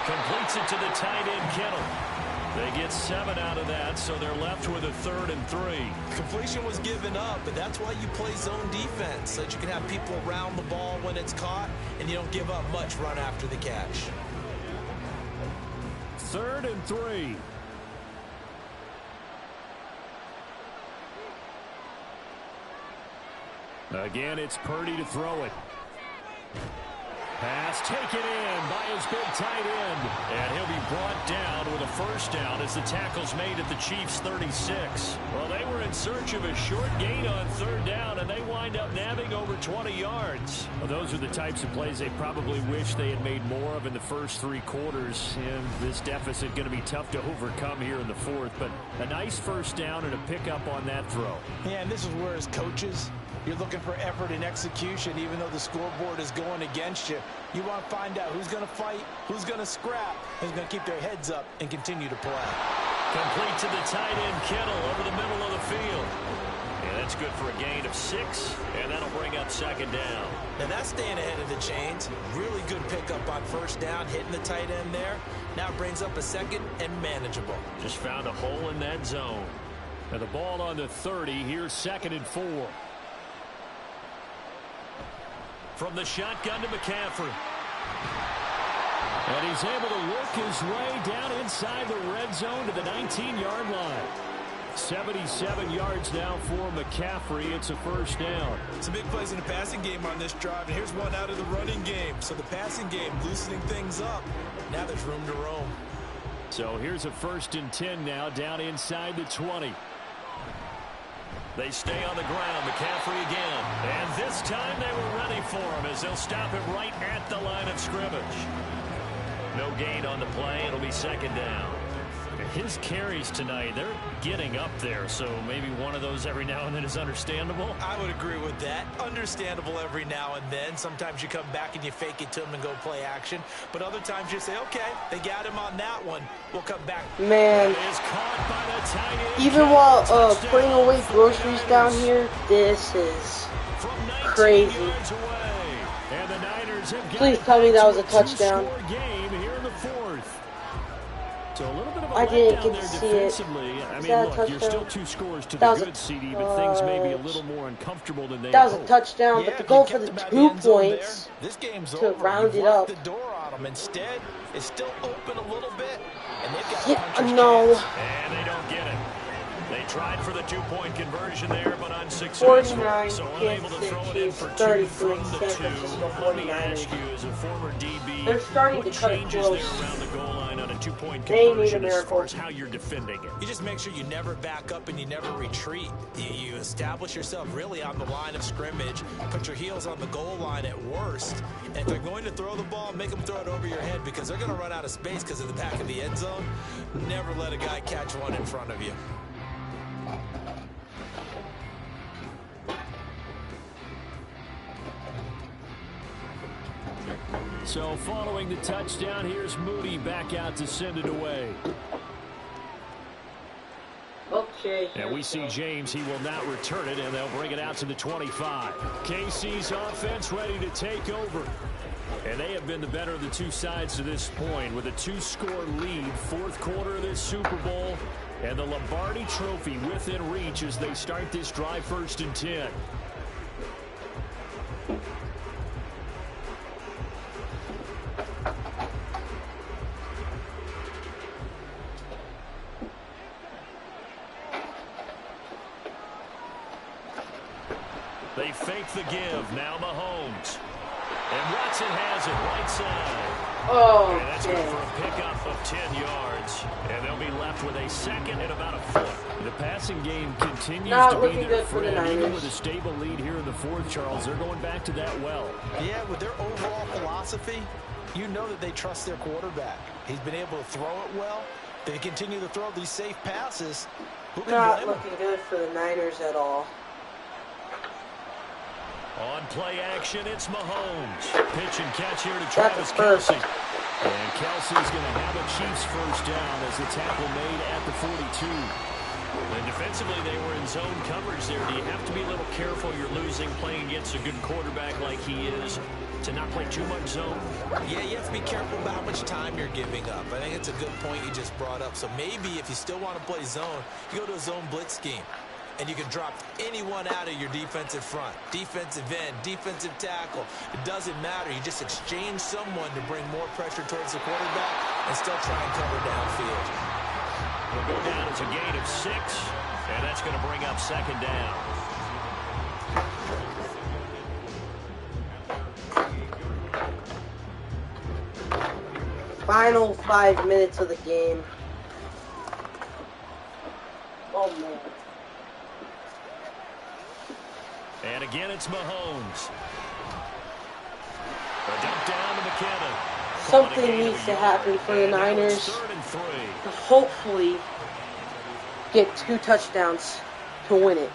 S3: Completes it to the tight end, Kittle. They get 7 out of that, so they're left with a 3rd and 3.
S4: Completion was given up, but that's why you play zone defense, so that you can have people around the ball when it's caught, and you don't give up much run after the catch.
S3: 3rd and 3. Again, it's Purdy to throw it. Pass taken in by his big tight end. And he'll be brought down with a 1st down as the tackle's made at the Chiefs' 36. Well, they were in search of a short gain on 3rd down, and they wind up nabbing over 20 yards. Well, those are the types of plays they probably wish they had made more of in the first 3 quarters. And this deficit going to be tough to overcome here in the 4th. But a nice 1st down and a pickup on that throw.
S4: Yeah, and this is where as coaches, you're looking for effort and execution, even though the scoreboard is going against you. You want to find out who's going to fight, who's going to scrap, who's going to keep their heads up and continue to play.
S3: Complete to the tight end, Kittle, over the middle of the field. And that's good for a gain of 6, and that'll bring up 2nd down.
S4: Now that's staying ahead of the chains. Really good pickup on 1st down, hitting the tight end there. Now it brings up a 2nd and manageable.
S3: Just found a hole in that zone. Now the ball on the 30, here's 2nd and 4. From the shotgun to McCaffrey. And he's able to work his way down inside the red zone to the 19-yard line. 77 yards now for McCaffrey. It's a 1st down.
S4: Some big plays in the passing game on this drive, and here's one out of the running game. So the passing game loosening things up. Now there's room to roam.
S3: So here's a 1st and 10 now down inside the 20. They stay on the ground. McCaffrey again. And this time they were ready for him as they'll stop him right at the line of scrimmage. No gain on the play. It'll be 2nd down. His carries tonight, they're getting up there, so maybe one of those every now and then is understandable.
S4: I would agree with that. Understandable every now and then. Sometimes you come back and you fake it to them and go play action. But other times you say, okay, they got him on that one. We'll come back.
S1: Man,
S3: Is caught by the tight end.
S1: even while putting away groceries down here, this is
S3: From 19
S1: crazy.
S3: yards away. And the Niners have got
S1: Please tell me that was a touchdown.
S3: two-score game here in the 4th. So a little bit of a
S1: I didn't
S3: letdown
S1: get
S3: there
S1: to see it.
S3: defensively. I
S1: Is
S3: mean,
S1: that a
S3: look, you're still
S1: touchdown?
S3: 2 scores to
S1: That
S3: the
S1: was a
S3: good, CD, but things may be a
S1: touch.
S3: little more uncomfortable than they
S1: That was a
S3: hoped.
S1: touchdown,
S4: Yeah,
S1: but to
S4: if
S1: go
S4: you
S1: for
S4: kept
S1: the
S4: them at
S1: 2
S4: end zone there,
S1: points
S4: this game's
S1: to
S4: over.
S1: round
S4: You've
S1: it
S4: locked
S1: up.
S4: the door on them. Instead, it's still open a little bit, and they've got a
S1: Yeah,
S4: puncher's
S1: no.
S4: chance.
S3: And they don't get it. They tried for the 2-point conversion there, but unsuccessful.
S1: 49,
S3: So unable to
S1: Kansas
S3: throw it in
S1: Chiefs,
S3: for 2
S1: 33,
S3: from the
S1: San
S3: 2.
S1: Francisco
S3: Let me
S1: 49ers.
S3: ask you, as a former DB,
S1: They're starting
S3: what
S1: to cut it
S3: changes
S1: close.
S3: there around the goal line on a 2-point
S1: They need a
S3: conversion as
S1: miracle.
S3: far as how you're defending it.
S4: You just make sure you never back up and you never retreat. You establish yourself really on the line of scrimmage, put your heels on the goal line at worst, and if they're going to throw the ball, make them throw it over your head because they're going to run out of space because of the back of the end zone. Never let a guy catch one in front of you.
S3: So following the touchdown, here's Moody back out to send it away.
S1: Okay.
S3: And we see James. He will not return it, and they'll bring it out to the 25. KC's offense ready to take over. And they have been the better of the two sides to this point with a 2-score lead. Fourth quarter of this Super Bowl. And the Lombardi Trophy within reach as they start this drive 1st and 10. They fake the give. Now Mahomes. And Watson has it right side.
S1: Oh,
S3: and that's good for a pickup of 10 yards. And they'll be left with a second and about a foot. The passing game continues to be their friend. Even with a stable lead here in the fourth, Charles, they're going back to that well.
S4: Yeah, with their overall philosophy, you know that they trust their quarterback. He's been able to throw it well. They continue to throw these safe passes. Who can
S1: not
S4: blame them?
S1: looking good for the Niners at all.
S3: On play action, it's Mahomes. Pitch and catch here to Travis Kelce. And Kelce's going to have a Chiefs first down as the tackle made at the 42. And defensively, they were in zone coverage there. Do you have to be a little careful? You're losing playing against a good quarterback like he is to not play too much zone?
S4: Yeah, you have to be careful about how much time you're giving up. I think it's a good point you just brought up. So maybe if you still want to play zone, you go to a zone blitz scheme. And you can drop anyone out of your defensive front. Defensive end, defensive tackle. It doesn't matter. You just exchange someone to bring more pressure towards the quarterback and still try and cover downfield.
S3: We'll go down as a gain of 6, and that's going to bring up second down.
S1: Final 5 minutes of the game. Oh, man.
S3: And again, it's Mahomes. A dump down to McKinnon.
S1: Something needs to happen for the Niners to hopefully get 2 touchdowns to win it.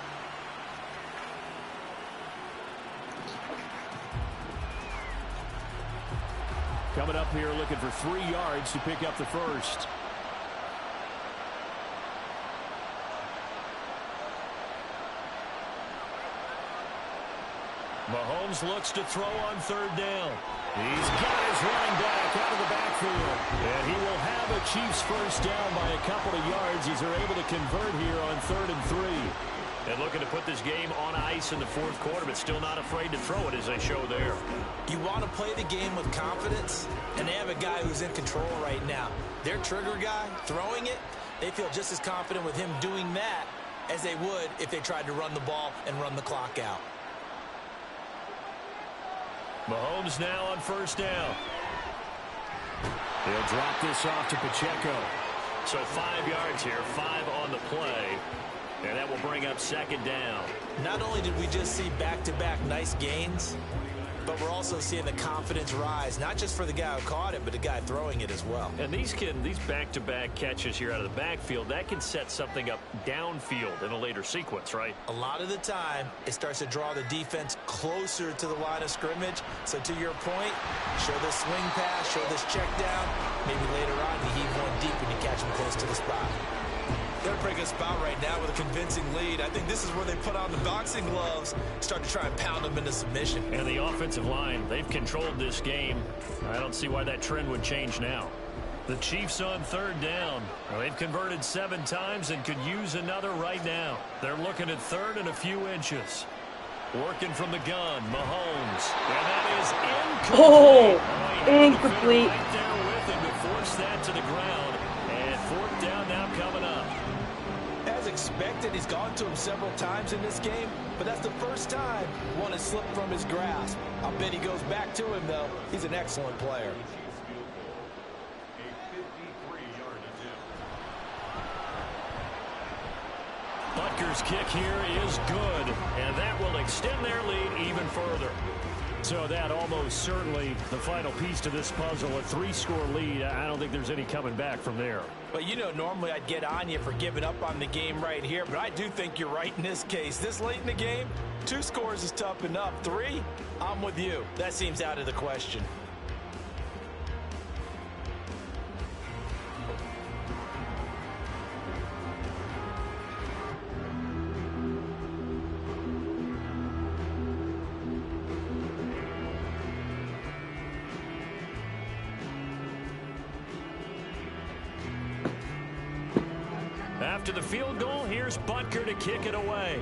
S3: Coming up here looking for 3 yards to pick up the first. Mahomes looks to throw on third down. He's got his running back out of the backfield. And he will have a Chiefs first down by a couple of yards as they're able to convert here on 3rd and 3. And looking to put this game on ice in the fourth quarter, but still not afraid to throw it as they show there.
S4: You want to play the game with confidence, and they have a guy who's in control right now. Their trigger guy, throwing it, they feel just as confident with him doing that as they would if they tried to run the ball and run the clock out.
S3: Mahomes now on first down. He'll drop this off to Pacheco. So 5 yards here, 5 on the play. And that will bring up second down.
S4: Not only did we just see back-to-back nice gains, but we're also seeing the confidence rise, not just for the guy who caught it, but the guy throwing it as well.
S3: And these back-to-back catches here out of the backfield, that can set something up downfield in a later sequence, right?
S4: A lot of the time, it starts to draw the defense closer to the line of scrimmage. So to your point, show this swing pass, show this check down. Maybe later on, you heave one deep when you catch him close to the spot. They're in a pretty good spot right now with a convincing lead. I think this is where they put on the boxing gloves, start to try and pound them into submission.
S3: And the offensive line, they've controlled this game. I don't see why that trend would change now. The Chiefs on third down. Well, they've converted 7 times and could use another right now. They're looking at 3rd and a few inches. Working from the gun, Mahomes. And that is incomplete.
S1: Oh, incomplete.
S3: Right there with him to force that to the ground. And 4th down now coming up.
S4: As expected, he's gone to him several times in this game, but that's the first time one has slipped from his grasp. I'll bet he goes back to him, though. He's an excellent player.
S3: Niners kick here is good, and that will extend their lead even further. So that almost certainly the final piece to this puzzle, a 3-score lead. I don't think there's any coming back from there.
S4: But you know, normally I'd get on you for giving up on the game right here, but I do think you're right in this case. This late in the game, 2 scores is tough enough. 3, I'm with you. That seems out of the question.
S3: After the field goal, here's Butker to kick it away.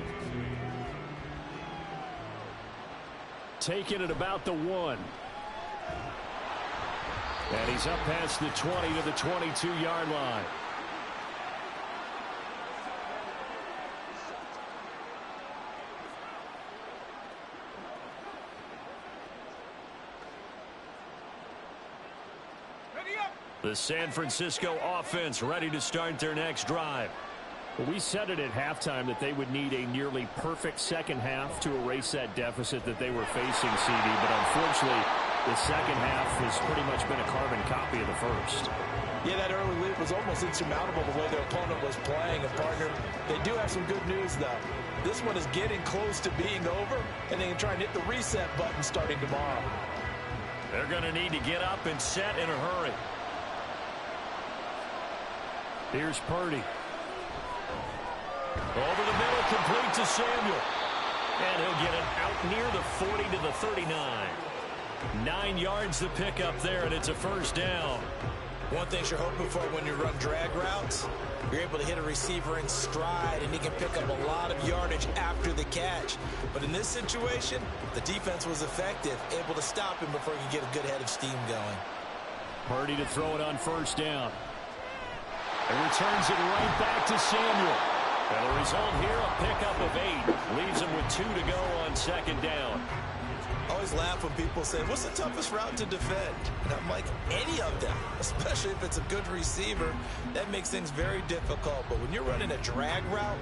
S3: Taking it about the 1. And he's up past the 20 to the 22-yard line. The San Francisco offense ready to start their next drive. Well, we said it at halftime that they would need a nearly perfect second half to erase that deficit that they were facing, CD. But unfortunately, the second half has pretty much been a carbon copy of the first.
S4: Yeah, that early lead was almost insurmountable the way their opponent was playing. And, partner, they do have some good news, though. This one is getting close to being over, and they can try and hit the reset button starting tomorrow.
S3: They're going to need to get up and set in a hurry. Here's Purdy. Over the middle, complete to Samuel. And he'll get it out near the 40 to the 39. 9 yards the pickup there, and it's a first down.
S4: One thing you're hoping for when you run drag routes, you're able to hit a receiver in stride, and he can pick up a lot of yardage after the catch. But in this situation, the defense was effective, able to stop him before he could get a good head of steam going.
S3: Purdy to throw it on first down. And returns it right back to Samuel. And the result here, a pickup of 8. Leaves him with 2 to go on second down.
S4: I always laugh when people say, what's the toughest route to defend? And I'm like, any of them, especially if it's a good receiver. That makes things very difficult. But when you're running a drag route,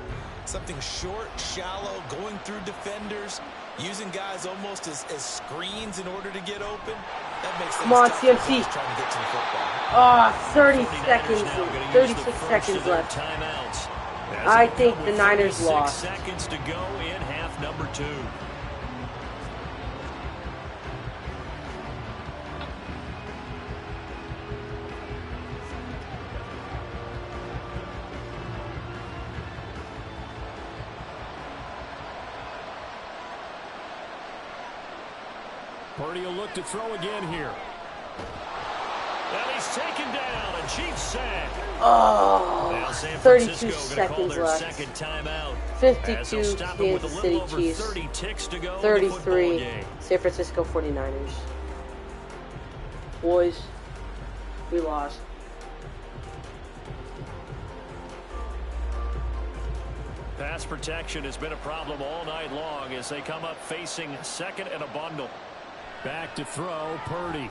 S4: something short, shallow, going through defenders, using guys almost as screens in order to get open, that makes things
S1: Come on,
S4: tough
S1: CMC.
S4: trying to get to the football.
S1: Oh, 30 seconds, 36 seconds left.
S3: Timeouts.
S1: I think the Niners lost.
S3: 6 seconds to go in half number 2. Purdy will look to throw again here. And he's taken down. A Chiefs sack.
S1: Oh, 32 seconds left.
S3: Second timeout.
S1: 52 Kansas City Chiefs.
S3: 30 ticks to go
S1: 33 San Francisco 49ers. Boys, we lost.
S3: Pass protection has been a problem all night long as they come up facing second and a bundle. Back to throw, Purdy.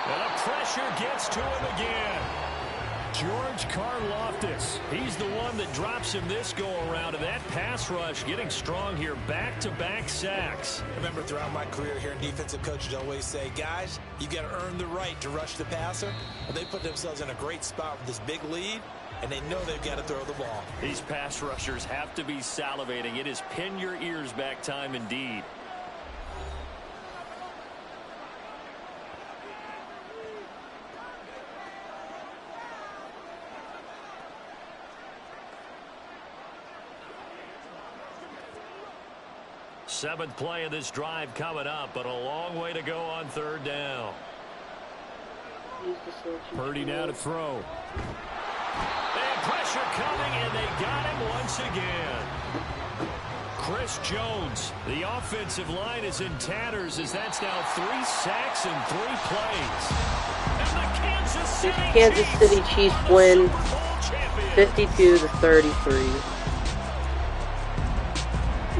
S3: And the pressure gets to him again. George Karlaftis. He's the one that drops him this go-around, and that pass rush getting strong here. Back-to-back sacks.
S4: I remember throughout my career here, defensive coaches always say, guys, you got to earn the right to rush the passer. Well, they put themselves in a great spot with this big lead, and they know they've got to throw the ball.
S3: These pass rushers have to be salivating. It is pin your ears back time indeed. Seventh play of this drive coming up, but a long way to go on third down. Purdy now to throw. And pressure coming, and they got him once again. Chris Jones, the offensive line is in tatters as that's now 3 sacks in 3 plays. And the
S1: Kansas City Chiefs win 52-33.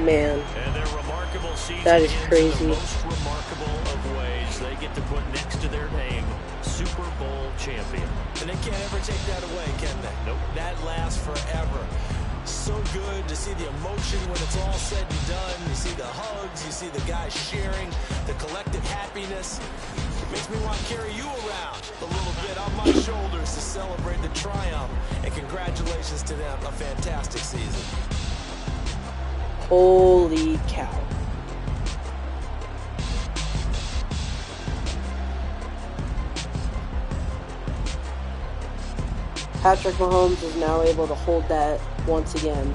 S1: Man, that is crazy.
S3: Most remarkable of ways they get to put next to their name, Super Bowl champion.
S4: And they can't ever take that away, can they?
S3: Nope.
S4: That lasts forever.
S3: so good to see the emotion when it's all said and done. You see the hugs, you see the guys sharing, the collective happiness. Makes me want to carry you around a little bit on my shoulders to celebrate the triumph. And congratulations to them, a fantastic season.
S1: Holy cow. Patrick Mahomes is now able to hold that once again.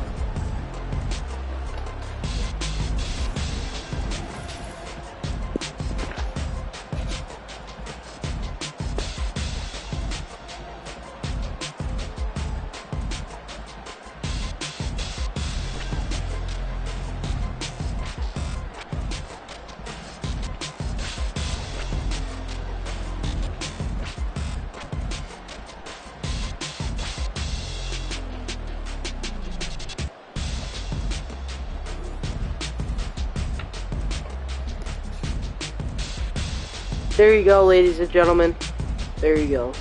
S1: There you go, ladies and gentlemen. There you go.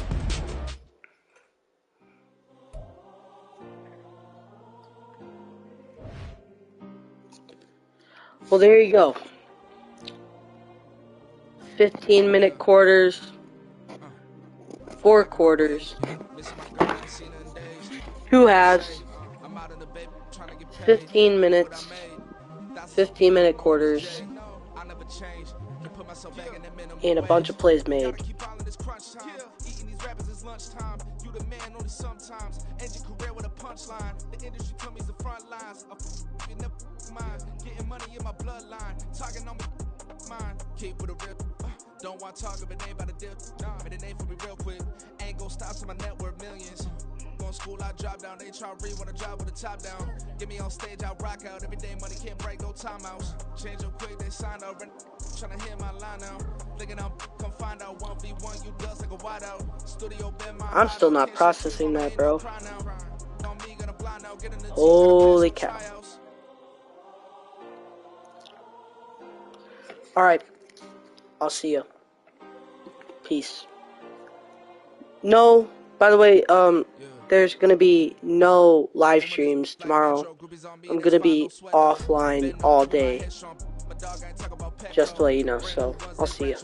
S1: Well, there you go. 15-minute quarters. 4 quarters. 2 halves. 15 minutes. 15-minute quarters. And a bunch of plays made.
S7: Don't want to talk of a name by the dip. Made a name for me real quick. Ain't gon' stop till my net worth millions. Going to school, I drop down. They try to read when I drop with the top down. Get me on stage, I rock out. Every day money can't break, no timeouts. Change up quick, they signed up. Tryna hear my line now. Thinking I'm come find out 1v1, you dust like a wideout. Studio been my
S1: I'm still not processing that, bro. Holy cow. Alright. I'll see you. Peace. No, by the way, there's gonna be no live streams tomorrow. I'm gonna be offline all day. Just to let you know, so I'll see you.